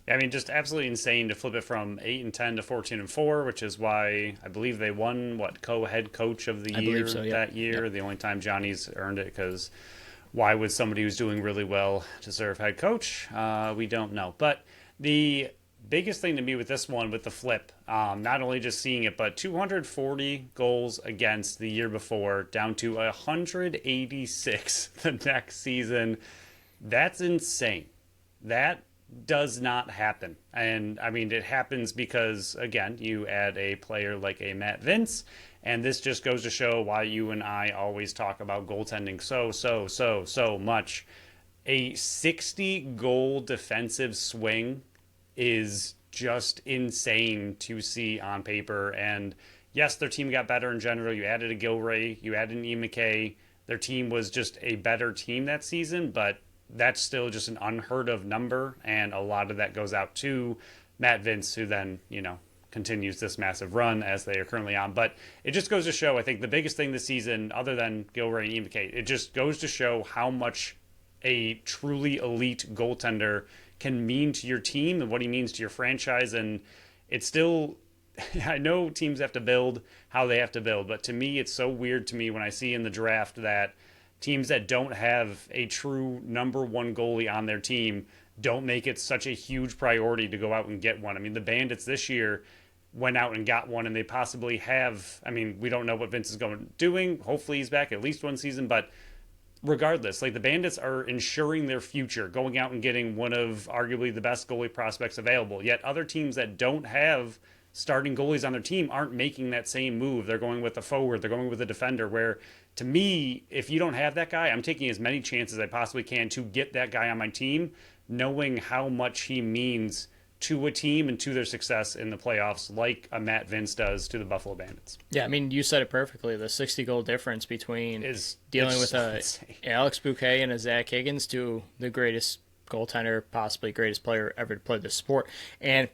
Speaker 2: I mean, just absolutely insane to flip it from 8-10 to 14-4, which is why I believe they won co-head coach of the year that year. Yep. The only time Johnny's earned it, because why would somebody who's doing really well deserve head coach? We don't know. But the biggest thing to me with this one, with the flip, not only just seeing it, but 240 goals against the year before, down to 186 the next season. That's insane. That does not happen. And I mean, it happens because, again, you add a player like a Matt Vince, and this just goes to show why you and I always talk about goaltending so much. A 60-goal defensive swing is just insane to see on paper. And yes, their team got better in general. You added a Gilroy, you added an Ian McKay. Their team was just a better team that season, but that's still just an unheard of number. And a lot of that goes out to Matt Vince, who then, continues this massive run as they are currently on. But it just goes to show, I think the biggest thing this season, other than Gilroy and Ian McKay, it just goes to show how much a truly elite goaltender can mean to your team and what he means to your franchise. And it's still, I know teams have to build how they have to build, but to me, it's so weird to me when I see in the draft that teams that don't have a true number one goalie on their team don't make it such a huge priority to go out and get one. I mean, the Bandits this year went out and got one, and they possibly have, I mean, we don't know what Vince is doing. Hopefully he's back at least one season, but regardless, the Bandits are ensuring their future, going out and getting one of arguably the best goalie prospects available. Yet other teams that don't have starting goalies on their team aren't making that same move. They're going with a forward, they're going with a defender, where to me, if you don't have that guy, I'm taking as many chances as I possibly can to get that guy on my team, knowing how much he means to a team and to their success in the playoffs, like a Matt Vince does to the Buffalo Bandits.
Speaker 1: Yeah, I mean, you said it perfectly. The 60-goal difference between dealing with Alex Bouquet and a Zach Higgins to the greatest goaltender, possibly greatest player ever to play the sport. And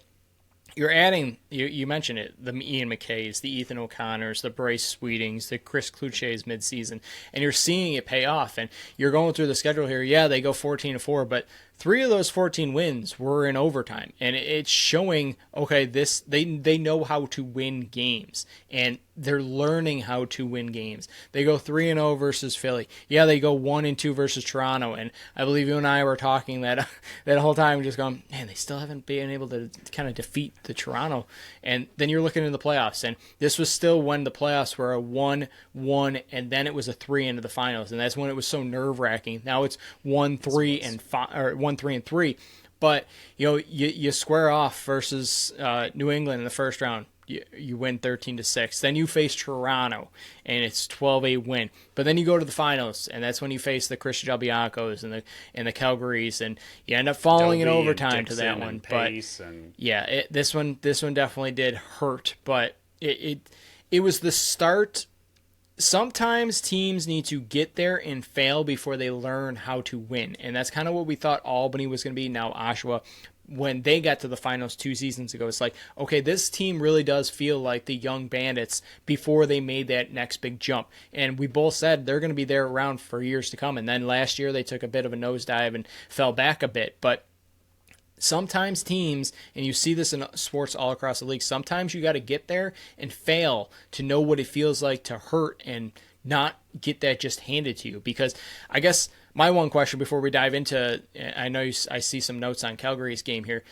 Speaker 1: you're adding, you mentioned it, the Ian McKays, the Ethan O'Connors, the Bryce Sweetings, the Chris Cloutiers midseason, and you're seeing it pay off. And you're going through the schedule here. Yeah, they go 14-4, but 3 of those 14 wins were in overtime, and it's showing, okay, they know how to win games, and they're learning how to win games. They go 3-0 versus Philly. Yeah, they go 1-2 versus Toronto, and I believe you and I were talking that whole time, just going, man, they still haven't been able to kind of defeat the Toronto. And then you're looking in the playoffs, and this was still when the playoffs were a 1-1, and then it was a 3 into the finals, and that's when it was so nerve-wracking. Now it's 1-3 and 5, or 1-3-3, but you square off versus New England in the first round. You win 13-6. Then you face Toronto, and it's 12-8 win. But then you go to the finals, and that's when you face the Chris Biancos and the Calgarys, and you end up falling in overtime to that one. But yeah, this one definitely did hurt. But it was the start. Sometimes teams need to get there and fail before they learn how to win. And that's kind of what we thought Albany was going to be. Now Oshawa, when they got to the finals 2 seasons ago, it's like, okay, this team really does feel like the young Bandits before they made that next big jump. And we both said they're going to be there around for years to come. And then last year they took a bit of a nosedive and fell back a bit. But sometimes teams, and you see this in sports all across the league, sometimes you got to get there and fail to know what it feels like to hurt and not get that just handed to you. Because I guess my one question before we dive into, I know I see some notes on Calgary's game here.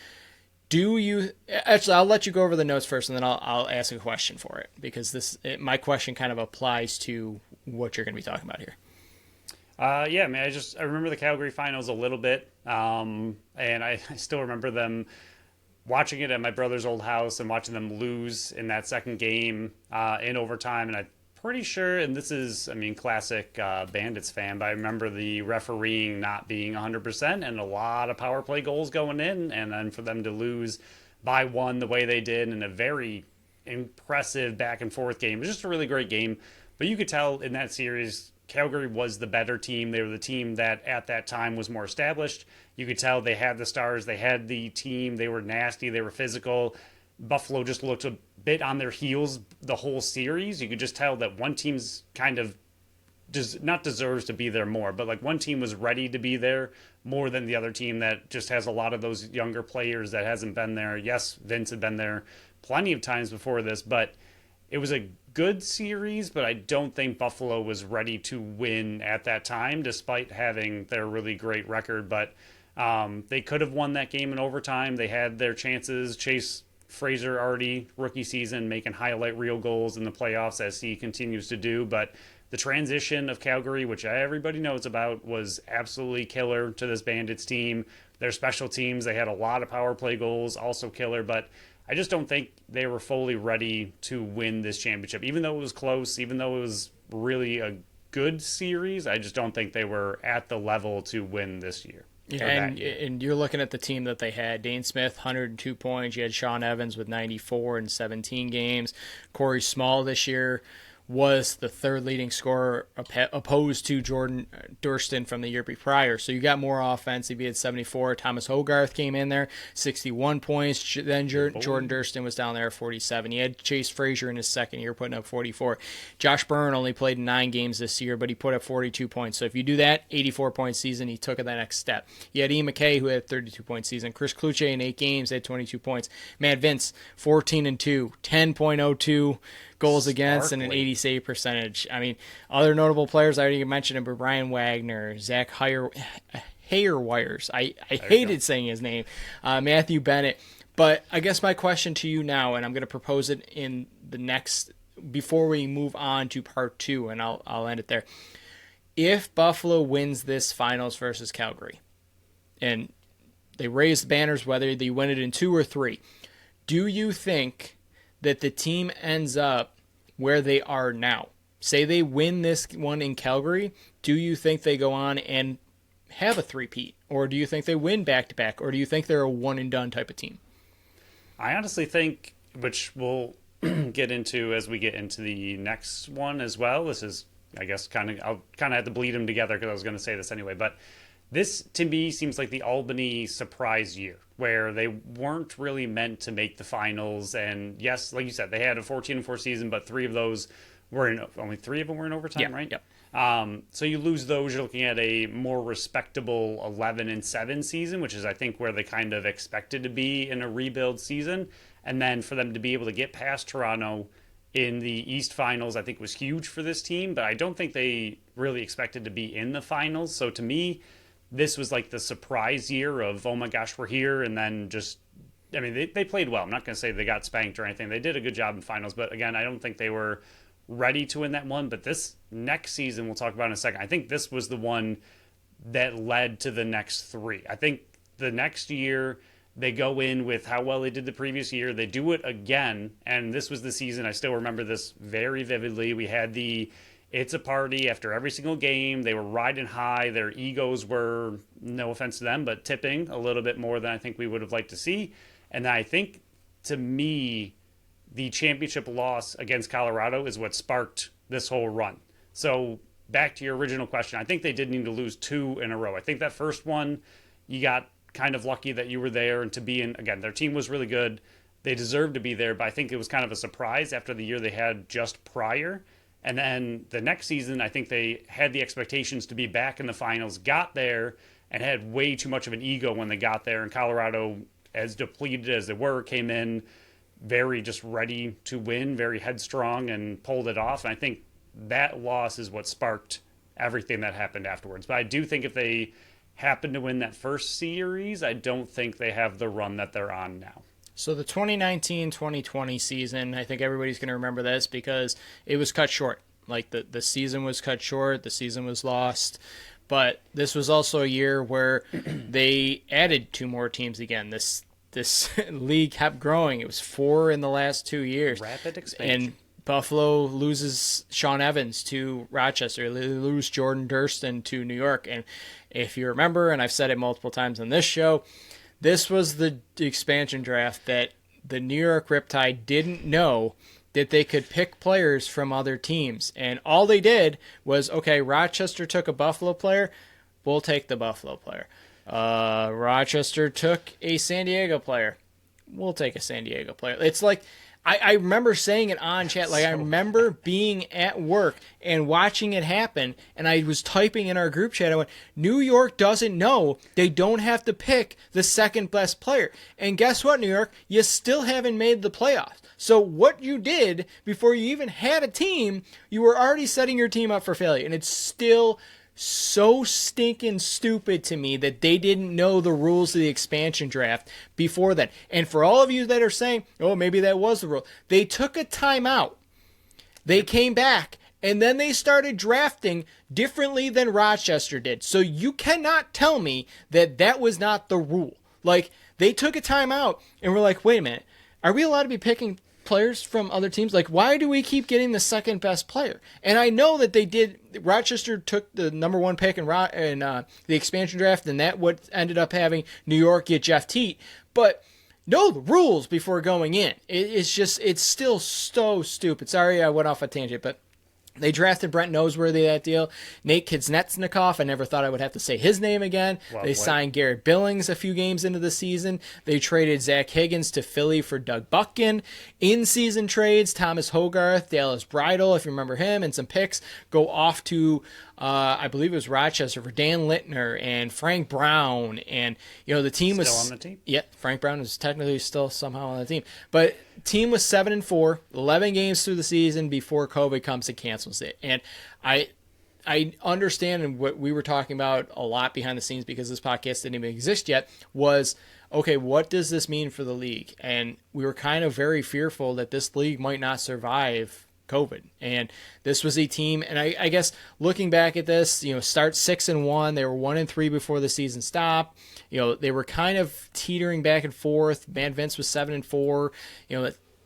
Speaker 1: Actually, I'll let you go over the notes first, and then I'll ask a question for it, because my question kind of applies to what you're going to be talking about here.
Speaker 2: Yeah, man, I remember the Calgary finals a little bit, and I still remember them watching it at my brother's old house and watching them lose in that second game in overtime, and I pretty sure, and this is, I mean, classic Bandits fan, but I remember the refereeing not being 100% and a lot of power play goals going in, and then for them to lose by one the way they did in a very impressive back and forth game. It was just a really great game, but you could tell in that series, Calgary was the better team. They were the team that at that time was more established. You could tell they had the stars, they had the team, they were nasty, they were physical. Buffalo just looked a bit on their heels the whole series. You could just tell that one team's kind of not deserves to be there more, but like one team was ready to be there more than the other team that just has a lot of those younger players that hasn't been there. Yes, Vince had been there plenty of times before this, but it was a good series, but I don't think Buffalo was ready to win at that time, despite having their really great record. But they could have won that game in overtime. They had their chances. Chase Fraser already rookie season making highlight reel goals in the playoffs as he continues to do, but the transition of Calgary, which everybody knows about, was absolutely killer to this Bandits team. Their special teams, they had a lot of power play goals, also killer, but I just don't think they were fully ready to win this championship. Even though it was close, even though it was really a good series, I just don't think they were at the level to win this year.
Speaker 1: Yeah, and you're looking at the team that they had. Dane Smith, 102 points. You had Sean Evans with 94 in 17 games. Corey Small this year was the third leading scorer opposed to Jordan Durston from the year prior. So you got more offense. He had 74. Thomas Hogarth came in there, 61 points. Then Jordan Durston was down there at 47. He had Chase Frazier in his second year putting up 44. Josh Byrne only played 9 games this year, but he put up 42 points. So if you do that, 84-point season, he took it the next step. You had Ian McKay, who had a 32-point season. Chris Kluche in 8 games had 22 points. Matt Vince, 14-2, 10.02 goals against and an 80 save percentage. I mean, other notable players I already mentioned were Brian Wagner, Zach Hayerwires. I hated saying his name. Matthew Bennett. But I guess my question to you now, and I'm going to propose it in the next, before we move on to part 2, and I'll end it there. If Buffalo wins this finals versus Calgary, and they raise the banners, whether they win it in 2 or 3, do you think that the team ends up where they are now? Say they win this one in Calgary, do you think they go on and have a three-peat? Or do you think they win back-to-back? Or do you think they're a one-and-done type of team?
Speaker 2: I honestly think, which we'll get into as we get into the next one as well, this is, I guess, I'll kind of have to bleed them together because I was going to say this anyway, but this, to me, seems like the Albany surprise year, where they weren't really meant to make the finals. And yes, like you said, they had a 14-4 season, but 3 of those were only 3 of them were in overtime, right?
Speaker 1: Yep.
Speaker 2: So you lose those, you're looking at a more respectable 11-7 season, which is, I think, where they kind of expected to be in a rebuild season. And then for them to be able to get past Toronto in the East Finals, I think was huge for this team, but I don't think they really expected to be in the finals. So to me, this was like the surprise year of, oh my gosh, we're here. And then just, I mean, they played well. I'm not going to say they got spanked or anything. They did a good job in finals. But again, I don't think they were ready to win that one. But this next season, we'll talk about in a second, I think this was the one that led to the next 3. I think the next year they go in with how well they did the previous year. They do it again. And this was the season. I still remember this very vividly. We had the It's a party after every single game. They were riding high. Their egos were, no offense to them, but tipping a little bit more than I think we would have liked to see. And I think, to me, the championship loss against Colorado is what sparked this whole run. So back to your original question, I think they did need to lose 2 in a row. I think that first one, you got kind of lucky that you were there and to be in. Again, their team was really good. They deserved to be there, but I think it was kind of a surprise after the year they had just prior. And then the next season, I think they had the expectations to be back in the finals, got there, and had way too much of an ego when they got there. And Colorado, as depleted as they were, came in very just ready to win, very headstrong, and pulled it off. And I think that loss is what sparked everything that happened afterwards. But I do think if they happen to win that first series, I don't think they have the run that they're on now.
Speaker 1: So the 2019-2020 season, I think everybody's going to remember this because it was cut short. Like the season was cut short, the season was lost. But this was also a year where they added 2 more teams again. This league kept growing. It was 4 in the last 2 years.
Speaker 2: Rapid expansion.
Speaker 1: And Buffalo loses Sean Evans to Rochester. They lose Jordan Durston to New York. And if you remember, and I've said it multiple times on this show, this was the expansion draft that the New York Riptide didn't know that they could pick players from other teams. And all they did was, okay, Rochester took a Buffalo player, we'll take the Buffalo player. Rochester took a San Diego player, we'll take a San Diego player. It's like, I remember saying it on chat. Like, I remember being at work and watching it happen, and I was typing in our group chat. I went, New York doesn't know they don't have to pick the second best player. And guess what, New York? You still haven't made the playoffs. So what you did before you even had a team, you were already setting your team up for failure. And it's still so stinking stupid to me that they didn't know the rules of the expansion draft before that. And for all of you that are saying, oh, maybe that was the rule, they took a timeout. They came back, and then they started drafting differently than Rochester did. So you cannot tell me that that was not the rule. Like, they took a timeout, and we're like, wait a minute, are we allowed to be picking players from other teams? Like, why do we keep getting the second best player? And I know that they did. Rochester took the number one pick in the expansion draft, and that what ended up having New York get Jeff Teat. But know the rules before going in. It's still so stupid. Sorry, I went off a tangent, but they drafted Brent Noseworthy, that deal. Nate Kuznetsnikov, I never thought I would have to say his name again. They signed Garrett Billings a few games into the season. They traded Zach Higgins to Philly for Doug Buckin. In-season trades, Thomas Hogarth, Dallas Bridle, if you remember him, and some picks go off to, I believe it was Rochester, for Dan Littner and Frank Brown. And, the team was...
Speaker 2: Still on the team?
Speaker 1: Yeah, Frank Brown is technically still somehow on the team. But team was 7-4, 11 games through the season before COVID comes and cancels it. And I understand what we were talking about a lot behind the scenes, because this podcast didn't even exist yet, was, okay, what does this mean for the league? And we were kind of very fearful that this league might not survive COVID. And this was a team, and I guess looking back at this, start 6-1, they were 1-3 before the season stopped. They were kind of teetering back and forth. Van Vince was 7-4.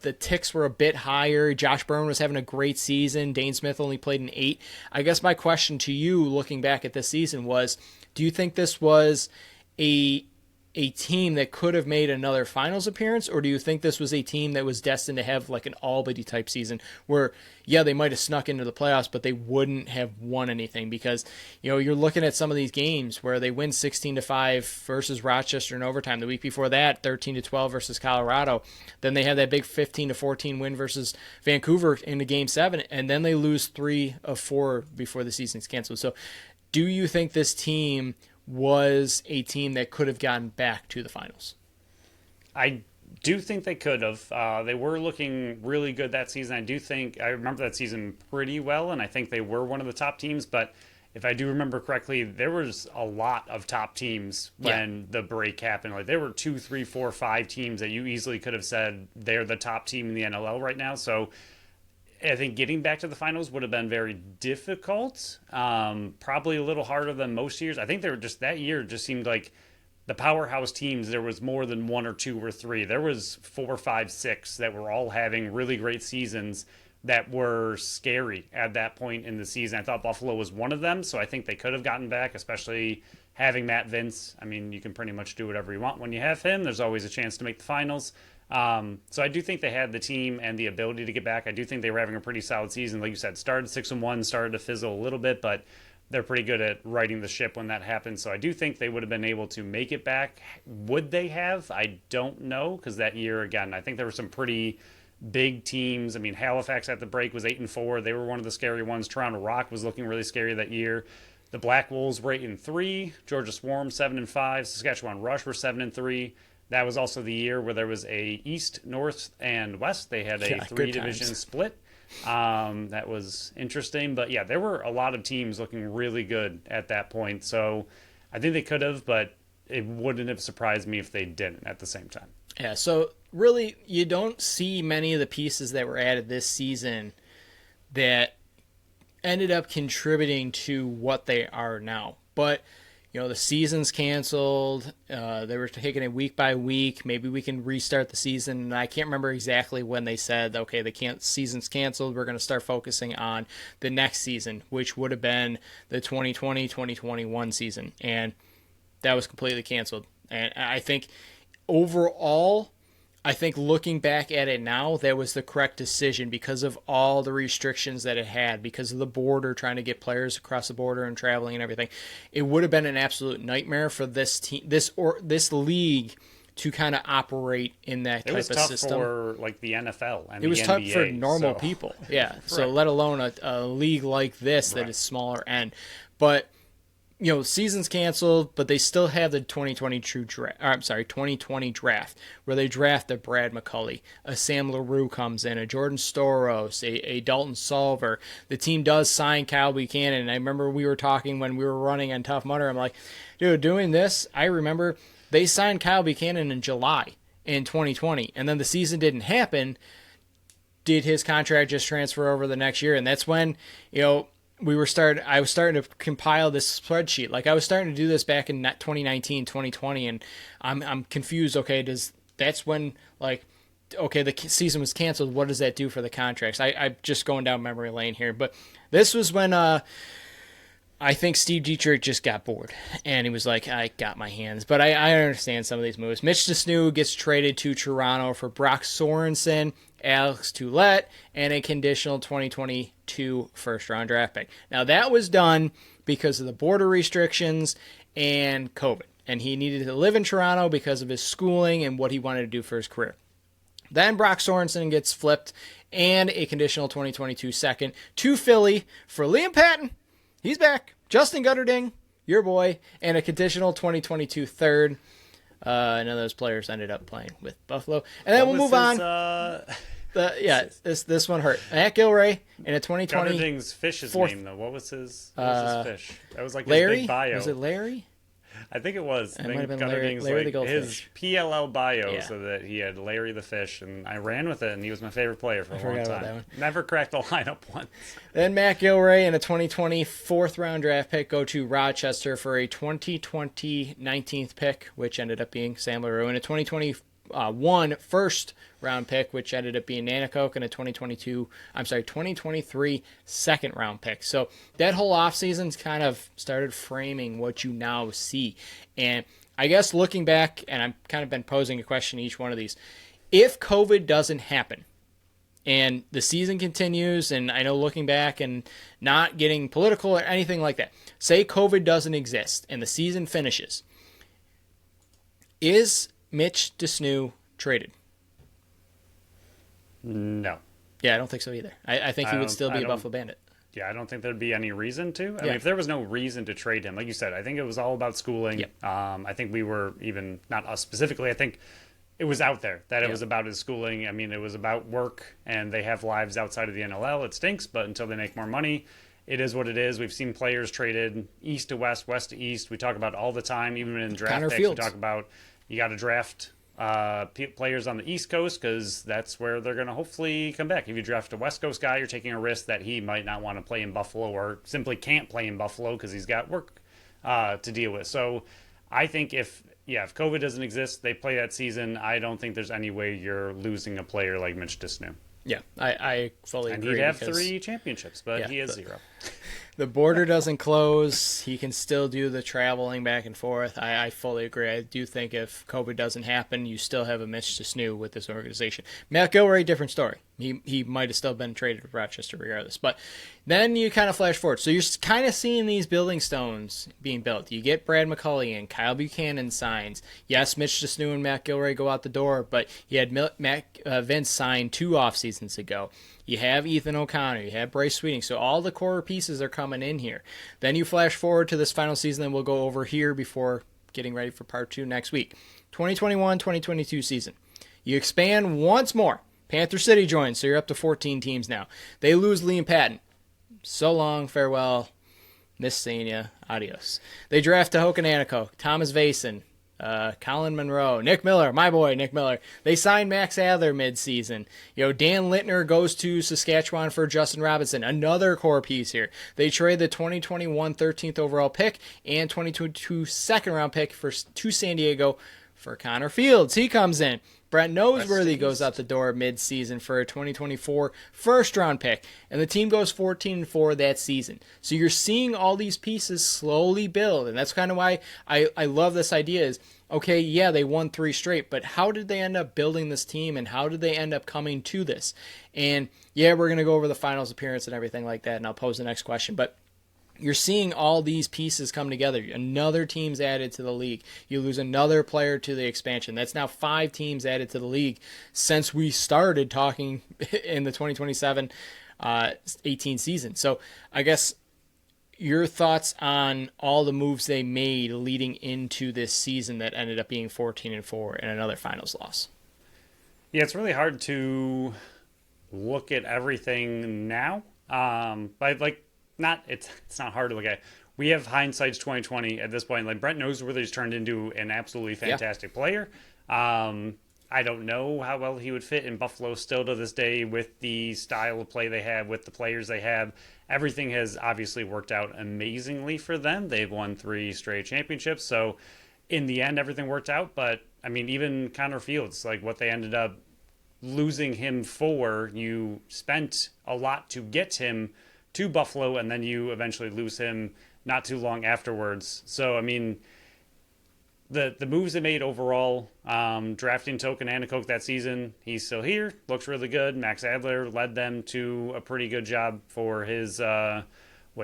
Speaker 1: The ticks were a bit higher. Josh Byrne was having a great season. Dane Smith only played in 8. I guess my question to you, looking back at this season, was, do you think this was a team that could have made another finals appearance, or do you think this was a team that was destined to have like an Albany type season where, yeah, they might have snuck into the playoffs, but they wouldn't have won anything? Because, you're looking at some of these games where they win 16-5 versus Rochester in overtime. The week before that, 13-12 versus Colorado. Then they had that big 15-14 win versus Vancouver into Game 7, and then they lose 3 of 4 before the season's canceled. So do you think this team was a team that could have gotten back to the finals?
Speaker 2: I do think they could have. They were looking really good that season. I remember that season pretty well, and I think they were one of the top teams. But if I do remember correctly, there was a lot of top teams when the break happened. Like, there were 2, 3, 4, 5 teams that you easily could have said they're the top team in the NLL right now. So I think getting back to the finals would have been very difficult. Probably a little harder than most years. I think they were just, that year just seemed like the powerhouse teams, there was more than 1 or 2 or 3. There was 4, 5, 6 that were all having really great seasons that were scary at that point in the season. I thought Buffalo was one of them, so I think they could have gotten back, especially having Matt Vince. I mean, you can pretty much do whatever you want when you have him. There's always a chance to make the finals. So I do think they had the team and the ability to get back. I do think they were having a pretty solid season. Like you said, started 6-1, started to fizzle a little bit, but they're pretty good at righting the ship when that happens. So I do think they would have been able to make it back. Would they have? I don't know, because that year, again, I think there were some pretty big teams. I mean, Halifax at the break was 8-4. They were one of the scary ones. Toronto Rock was looking really scary that year. The Black Wolves were 8-3. Georgia Swarm 7-5. Saskatchewan Rush were 7-3. That was also the year where there was a East, North, and West. They had a 3-division split. That was interesting. But yeah, there were a lot of teams looking really good at that point. So I think they could have, but it wouldn't have surprised me if they didn't at the same time.
Speaker 1: Yeah, so really you don't see many of the pieces that were added this season that ended up contributing to what they are now. But the season's canceled. They were taking it week by week. Maybe we can restart the season. And I can't remember exactly when they said, okay, the season's canceled. We're going to start focusing on the next season, which would have been the 2020-2021 season. And that was completely canceled. And I think overall, looking back at it now, that was the correct decision because of all the restrictions that it had, because of the border, trying to get players across the border and traveling and everything. It would have been an absolute nightmare for this team, this league, to kind of operate in that type of system.
Speaker 2: It was tough for like the NFL and
Speaker 1: it was
Speaker 2: the
Speaker 1: tough
Speaker 2: NBA,
Speaker 1: for normal people. Yeah.
Speaker 2: Right.
Speaker 1: So let alone a league like this that is smaller end. But season's canceled, but they still have the 2020 draft where they draft a Brad McCulley, a Sam LaRue comes in, a Jordan Storos, a Dalton Solver. The team does sign Kyle Buchanan. And I remember we were talking when we were running on Tough Mudder. I'm like, dude, doing this, I remember they signed Kyle Buchanan in July in 2020, and then the season didn't happen. Did his contract just transfer over the next year? And that's when, I was starting to compile this spreadsheet. Like I was starting to do this back in 2019, 2020, and I'm confused. Okay, that's when the season was canceled. What does that do for the contracts? I'm just going down memory lane here, but this was when I think Steve Dietrich just got bored, and he was like, I got my hands. But I understand some of these moves. Mitch DeSnew gets traded to Toronto for Brock Sorensen, Alex Toulette, and a conditional 2022 first-round draft pick. Now, that was done because of the border restrictions and COVID, and he needed to live in Toronto because of his schooling and what he wanted to do for his career. Then Brock Sorensen gets flipped, and a conditional 2022 second to Philly for Liam Patton. He's back. Justin Gutterding, your boy, and a conditional 2022 third. None of those players ended up playing with Buffalo. And then we'll move on. This one hurt. Matt Gilray in a 2020.
Speaker 2: Gutterding's fish's name, though. What was his fish? That was like
Speaker 1: Larry?
Speaker 2: his big bio.
Speaker 1: Was it Larry?
Speaker 2: I think it was.
Speaker 1: It might have been Larry the Goldfish.
Speaker 2: His PLL bio, so that he had Larry the Fish, and I ran with it, and he was my favorite player for a long time. Never cracked the lineup once. Then
Speaker 1: Matt Gilray and a 2020 fourth-round draft pick go to Rochester for a 2020 19th pick, which ended up being Sam LaRue, and a 2021 first-round pick, which ended up being Nanakoke, and a 2023 second-round pick. So that whole offseason's kind of started framing what you now see. And I guess looking back, and I've kind of been posing a question to each one of these, if COVID doesn't happen, and the season continues, and I know looking back and not getting political or anything like that, say COVID doesn't exist and the season finishes, is Mitch DeSnew traded?
Speaker 2: No.
Speaker 1: Yeah, I don't think so either. I think he would still be a Buffalo Bandit.
Speaker 2: Yeah, I don't think there'd be any reason to. I mean, if there was no reason to trade him, like you said, I think it was all about schooling.
Speaker 1: Yep.
Speaker 2: I think we were even, not us specifically, I think it was out there that it was about his schooling. I mean, it was about work, and they have lives outside of the NLL. It stinks, but until they make more money, it is what it is. We've seen players traded east to west, west to east. We talk about all the time, even in draft picks. We talk about you got to draft players on the East Coast because that's where they're going to hopefully come back. If you draft a West Coast guy, you're taking a risk that he might not want to play in Buffalo or simply can't play in Buffalo because he's got work to deal with. So I think if COVID doesn't exist, they play that season, I don't think there's any way you're losing a player like Mitch DeSnew.
Speaker 1: Yeah, I fully agree.
Speaker 2: And he'd have 3 championships, but he has 0.
Speaker 1: The border doesn't close. He can still do the traveling back and forth. I fully agree. I do think if COVID doesn't happen, you still have a Mitch DeSnew with this organization. Matt Gilray, different story. He might have still been traded to Rochester regardless. But then you kind of flash forward. So you're kind of seeing these building stones being built. You get Brad McCulley in, Kyle Buchanan signs. Yes, Mitch DeSnew and Matt Gilray go out the door, but you had Vince signed 2 off seasons ago. You have Ethan O'Connor. You have Bryce Sweeting. So all the core pieces are coming in here. Then you flash forward to this final season, and we'll go over here before getting ready for part 2 next week. 2021-2022 season. You expand once more. Panther City joins, so you're up to 14 teams now. They lose Liam Patton. So long, farewell. Miss seeing ya. Adios. They draft Tahoka Nanakoke, Thomas Vason, Colin Monroe, Nick Miller, my boy Nick Miller. They signed Max Adler midseason. Dan Littner goes to Saskatchewan for Justin Robinson, another core piece here. They trade the 2021 13th overall pick and 2022 second round pick to San Diego for Connor Fields. He comes in. Brent Noseworthy goes out the door mid-season for a 2024 first-round pick, and the team goes 14-4 that season. So you're seeing all these pieces slowly build, and that's kind of why I love this idea is, okay, yeah, they won 3 straight, but how did they end up building this team, and how did they end up coming to this? And, yeah, we're going to go over the finals appearance and everything like that, and I'll pose the next question, but you're seeing all these pieces come together. Another team's added to the league. You lose another player to the expansion. That's now 5 teams added to the league since we started talking in the 2027 18 season. So I guess your thoughts on all the moves they made leading into this season that ended up being 14-4 and another finals loss.
Speaker 2: Yeah, it's really hard to look at everything now. But it's not hard to look at. We have hindsight's 2020 at this point. Like Brent Noseworthy's turned into an absolutely fantastic player. I don't know how well he would fit in Buffalo still to this day with the style of play they have, with the players they have. Everything has obviously worked out amazingly for them. They've won 3 straight championships. So in the end, everything worked out. But I mean, even Connor Fields, like what they ended up losing him for, you spent a lot to get him to Buffalo, and then you eventually lose him not too long afterwards. So, I mean, the moves they made overall, drafting Token Anacoke that season, he's still here, looks really good. Max Adler led them to a pretty good job for his,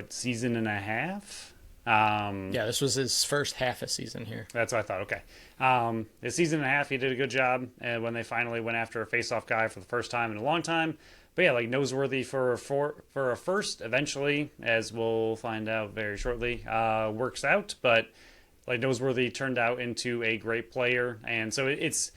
Speaker 2: season and a half?
Speaker 1: Yeah, this was his first half a season here.
Speaker 2: That's what I thought, okay. His season and a half, he did a good job when they finally went after a face-off guy for the first time in a long time. But yeah, like Noseworthy for a first eventually, as we'll find out very shortly, works out. But like Noseworthy turned out into a great player, and so it's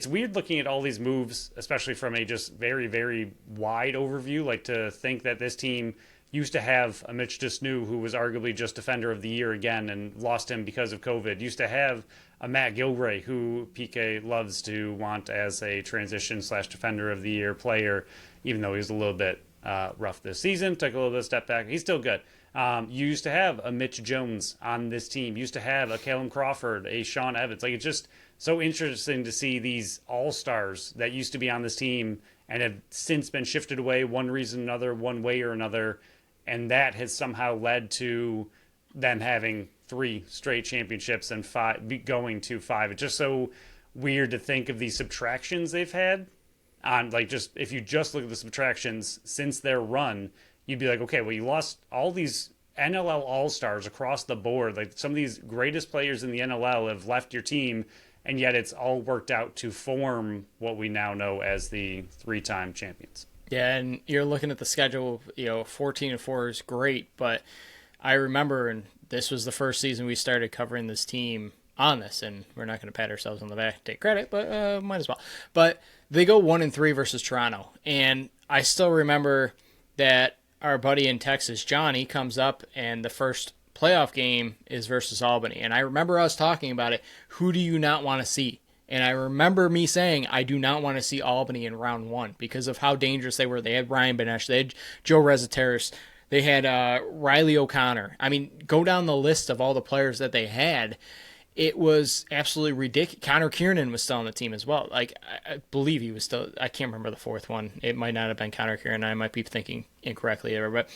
Speaker 2: weird looking at all these moves, especially from a just very, very wide overview. Like to think that this team used to have a Mitch Desnu, who was arguably just Defender of the Year again, and lost him because of COVID. Used to have a Matt Gilray, who PK loves to want as a transition/Defender of the Year player, even though he was a little bit rough this season, took a little bit of step back. He's still good. You used to have a Mitch Jones on this team. You used to have a Callum Crawford, a Sean Evans. Like, it's just so interesting to see these all-stars that used to be on this team and have since been shifted away one reason or another, one way or another, and that has somehow led to them having 3 straight championships and going to 5. It's just so weird to think of these subtractions they've had. On like, just if you just look at the subtractions since their run, you'd be like, okay, well, you lost all these NLL All-Stars across the board. Like, some of these greatest players in the NLL have left your team, and yet it's all worked out to form what we now know as the 3-time champions.
Speaker 1: Yeah, and you're looking at the schedule, 14-4 is great, but I remember, and this was the first season we started covering this team on this, and we're not going to pat ourselves on the back, take credit, but might as well. But they go 1-3 versus Toronto, and I still remember that our buddy in Texas, Johnny, comes up, and the first playoff game is versus Albany, and I remember us talking about it. Who do you not want to see? And I remember me saying, I do not want to see Albany in round 1 because of how dangerous they were. They had Ryan Benesh, they had Joe Rezateris, they had Riley O'Connor. I mean, go down the list of all the players that they had. It was absolutely ridiculous. Connor Kiernan was still on the team as well. Like, I believe he was still. I can't remember the 4th one. It might not have been Connor Kiernan. I might be thinking incorrectly there. But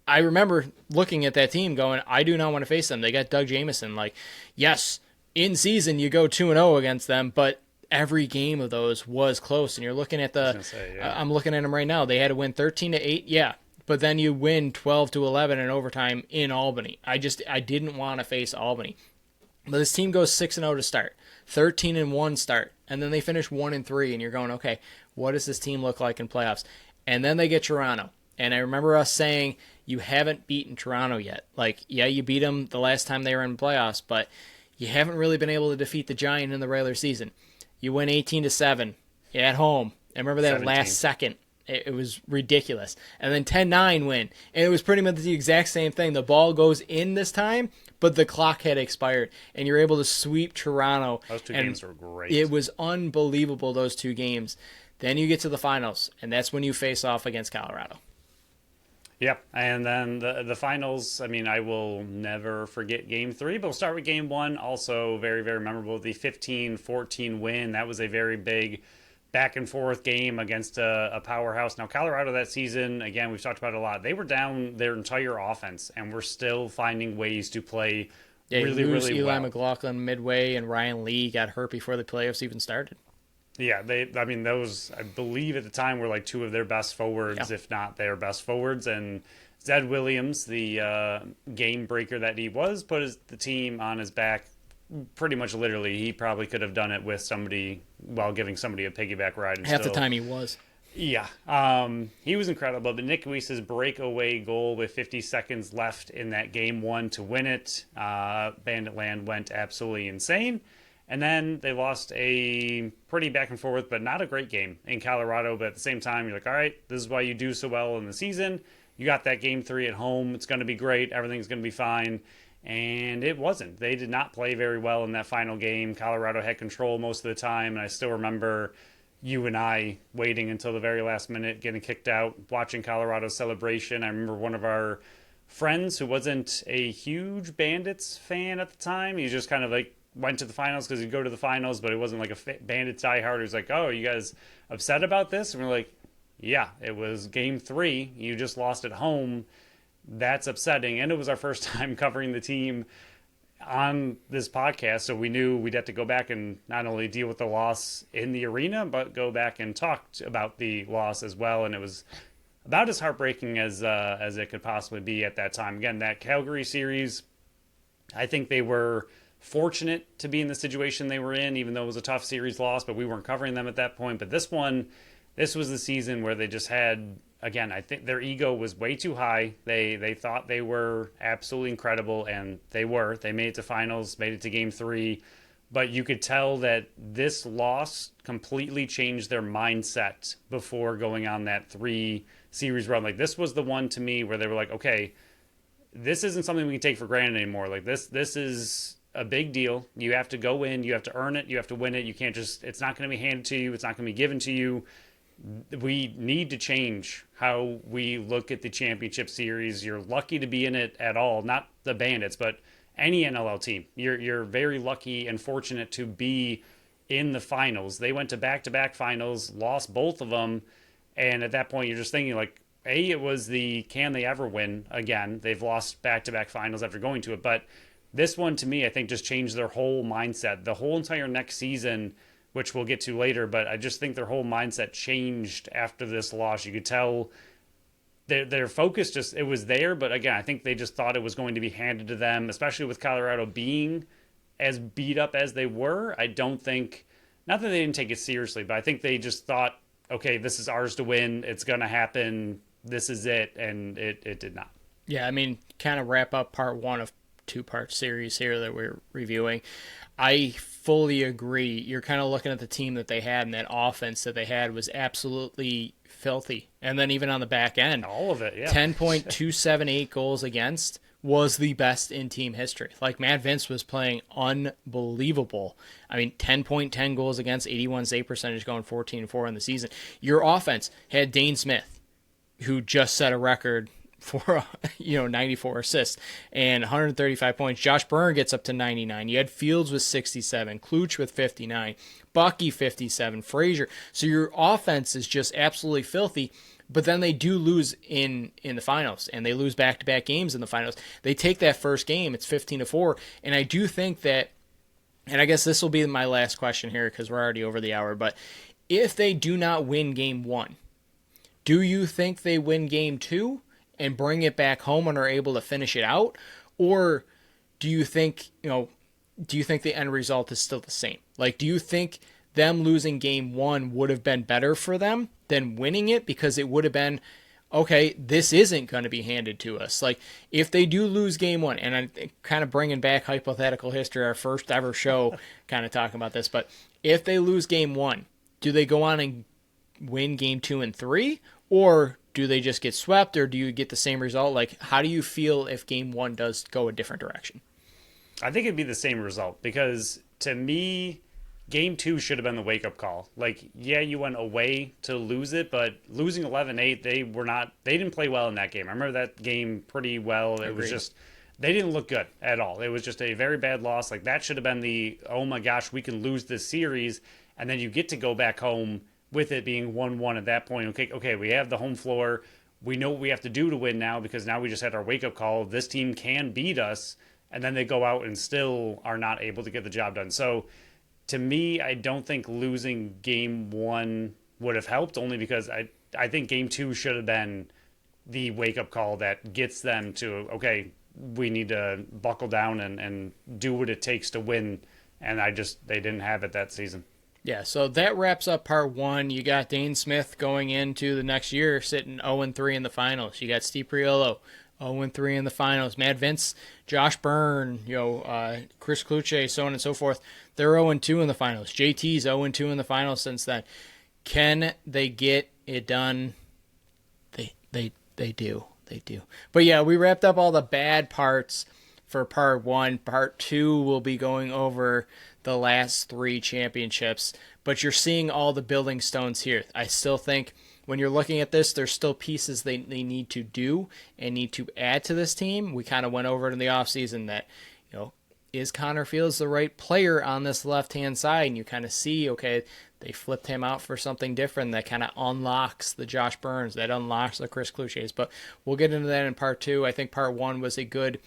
Speaker 1: I remember looking at that team going, I do not want to face them. They got Doug Jamieson. Like, yes, in season you go 2-0 against them, but every game of those was close. And you're looking at I'm looking at them right now. They had to win 13-8. Yeah. But then you win 12-11 in overtime in Albany. I didn't want to face Albany. But this team goes 6-0 to start, 13-1 start, and then they finish 1-3, and you're going, okay, what does this team look like in playoffs? And then they get Toronto, and I remember us saying, you haven't beaten Toronto yet. Like, yeah, you beat them the last time they were in playoffs, but you haven't really been able to defeat the Giant in the regular season. You win 18-7 at home. I remember that
Speaker 2: 17.
Speaker 1: last second. It was ridiculous. And then 10-9 win. And it was pretty much the exact same thing. The ball goes in this time, but the clock had expired. And you're able to sweep Toronto.
Speaker 2: Those two games were great.
Speaker 1: It was unbelievable, those two games. Then you get to the finals, and that's when you face off against Colorado.
Speaker 2: Yep, and then the finals, I mean, I will never forget Game 3, but we'll start with Game 1, also very, very memorable. The 15-14 win, that was a very big back-and-forth game against a powerhouse. Now, Colorado that season, again, we've talked about it a lot, they were down their entire offense, and were still finding ways to play really, really
Speaker 1: Eli
Speaker 2: well.
Speaker 1: McLaughlin midway, and Ryan Lee got hurt before the playoffs even started.
Speaker 2: Yeah, those, I believe at the time, were like two of their best forwards, if not their best forwards. And Zed Williams, the game breaker that he was, put the team on his back pretty much literally. He probably could have done it with somebody while giving somebody a piggyback ride. And
Speaker 1: Half the time he was.
Speaker 2: Yeah, he was incredible. But Nick Weiss's breakaway goal with 50 seconds left in that Game 1 to win it, Banditland went absolutely insane. And then they lost a pretty back and forth, but not a great game in Colorado. But at the same time, you're like, all right, this is why you do so well in the season. You got that Game 3 at home. It's going to be great. Everything's going to be fine. And it wasn't. They did not play very well in that final game. Colorado had control most of the time. And I still remember you and I waiting until the very last minute, getting kicked out, watching Colorado's celebration. I remember one of our friends who wasn't a huge Bandits fan at the time. He just kind of like went to the finals because he'd go to the finals, but it wasn't like a Bandits diehard. He was like, oh, you guys upset about this? And we're like, yeah, it was Game 3. You just lost at home. That's upsetting. And it was our first time covering the team on this podcast, so we knew we'd have to go back and not only deal with the loss in the arena, but go back and talk about the loss as well. And it was about as heartbreaking as it could possibly be at that time. Again, that Calgary series, I think they were fortunate to be in the situation they were in, even though it was a tough series loss, but we weren't covering them at that point. But this was the season where they just had, again, I think their ego was way too high. They thought they were absolutely incredible, and they were. They made it to finals, made it to Game 3, but you could tell that this loss completely changed their mindset before going on that 3-series run. Like, this was the one to me where they were like, okay, this isn't something we can take for granted anymore. Like, this is a big deal. You have to go in, you have to earn it, you have to win it. You can't just, it's not going to be handed to you, it's not going to be given to you. We need to change how we look at the championship series. You're lucky to be in it at all, not the Bandits, but any NLL team. You're very lucky and fortunate to be in the finals. They went to back-to-back finals, lost both of them, and at that point you're just thinking like, it was the can they ever win again? They've lost back-to-back finals after going to it, but this one, to me, I think just changed their whole mindset. The whole entire next season, which we'll get to later, but I just think their whole mindset changed after this loss. You could tell their focus just, it was there, but again, I think they just thought it was going to be handed to them, especially with Colorado being as beat up as they were. I don't think, not that they didn't take it seriously, but I think they just thought, okay, this is ours to win. It's going to happen. This is it. And it did not.
Speaker 1: Yeah, I mean, kind of wrap up part one of two-part series here that we're reviewing. I fully agree. You're kind of looking at the team that they had, and that offense that they had was absolutely filthy. And then even on the back end,
Speaker 2: all of it, yeah.
Speaker 1: 10.278 goals against was the best in team history. Like, Matt Vince was playing unbelievable. I mean, 10.10 goals against, 81 save percentage, going 14-4 in the season. Your offense had Dane Smith, who just set a record for 94 assists and 135 points. Josh Byrne gets up to 99. You had Fields with 67, Kluch with 59, Bucky 57, Frazier. So your offense is just absolutely filthy. But then they do lose in the finals, and they lose back-to-back games in the finals. They take that first game, it's 15-4, and I do think that, and I guess this will be my last question here because we're already over the hour, but if they do not win Game 1, do you think they win Game 2 and bring it back home and are able to finish it out? Or do you think the end result is still the same? Like, do you think them losing Game 1 would have been better for them than winning it? Because it would have been, okay, this isn't going to be handed to us. Like, if they do lose Game 1, and I'm kind of bringing back hypothetical history, our first ever show, kind of talking about this, but if they lose Game 1, do they go on and win Game 2 and 3? Or do they just get swept, or do you get the same result? Like, how do you feel if game one does go a different direction?
Speaker 2: I think it'd be the same result because to me, game two should have been the wake up call. Like, yeah, you went away to lose it, but losing 11-8, they didn't play well in that game. I remember that game pretty well. It was just, they didn't look good at all. It was just a very bad loss. Like, that should have been the, oh my gosh, we can lose this series. And then you get to go back home with it being 1-1 at that point. Okay, we have the home floor. We know what we have to do to win now because now we just had our wake up call. This team can beat us. And then they go out and still are not able to get the job done. So to me, I don't think losing game one would have helped, only because I think game two should have been the wake-up call that gets them to, okay, we need to buckle down and do what it takes to win. And they didn't have it that season.
Speaker 1: Yeah, so that wraps up part one. You got Dane Smith going into the next year sitting 0-3 in the finals. You got Steve Priolo 0-3 in the finals. Mad Vince, Josh Byrne, Chris Kluche, so on and so forth. They're 0-2 in the finals. JT's 0-2 in the finals since then. Can they get it done? They do. They do. But yeah, we wrapped up all the bad parts for part one. Part two will be going over the last three championships. But you're seeing all the building stones here. I still think when you're looking at this, there's still pieces they need to do and need to add to this team. We kind of went over it in the offseason that, is Connor Fields the right player on this left-hand side? And you kind of see, okay, they flipped him out for something different that kind of unlocks the Josh Burns, that unlocks the Chris Kluches. But we'll get into that in part two. I think part one was a good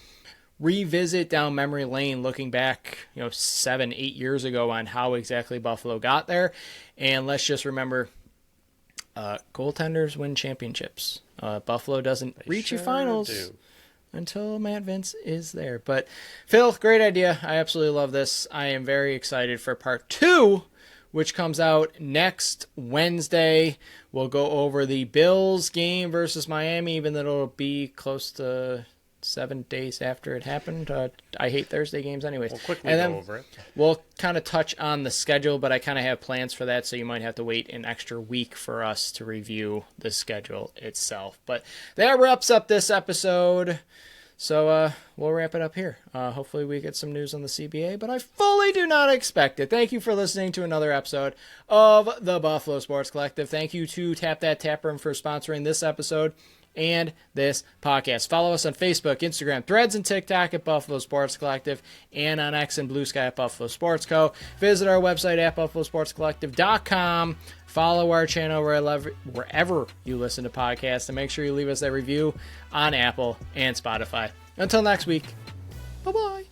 Speaker 1: revisit down memory lane, looking back, 7-8 years ago on how exactly Buffalo got there. And let's just remember, goaltenders win championships. Buffalo doesn't reach your finals until Matt Vince is there. But Phil, great idea. I absolutely love this. I am very excited for part two, which comes out next Wednesday. We'll go over the Bills game versus Miami, even though it'll be close to 7 days after it happened. I hate Thursday games anyways.
Speaker 2: We'll quickly go over it.
Speaker 1: We'll kind of touch on the schedule, but I kind of have plans for that, so you might have to wait an extra week for us to review the schedule itself. But that wraps up this episode. So we'll wrap it up here. Hopefully we get some news on the CBA, but I fully do not expect it. Thank you for listening to another episode of the Buffalo Sports Collective. Thank you to Tap That Tap Room for sponsoring this episode and this podcast. Follow us on Facebook, Instagram, Threads, and TikTok at Buffalo Sports Collective, and on X and Blue Sky at Buffalo Sports Co. Visit our website at buffalosportscollective.com. Follow our channel wherever you listen to podcasts, and make sure you leave us a review on Apple and Spotify. Until next week, bye-bye.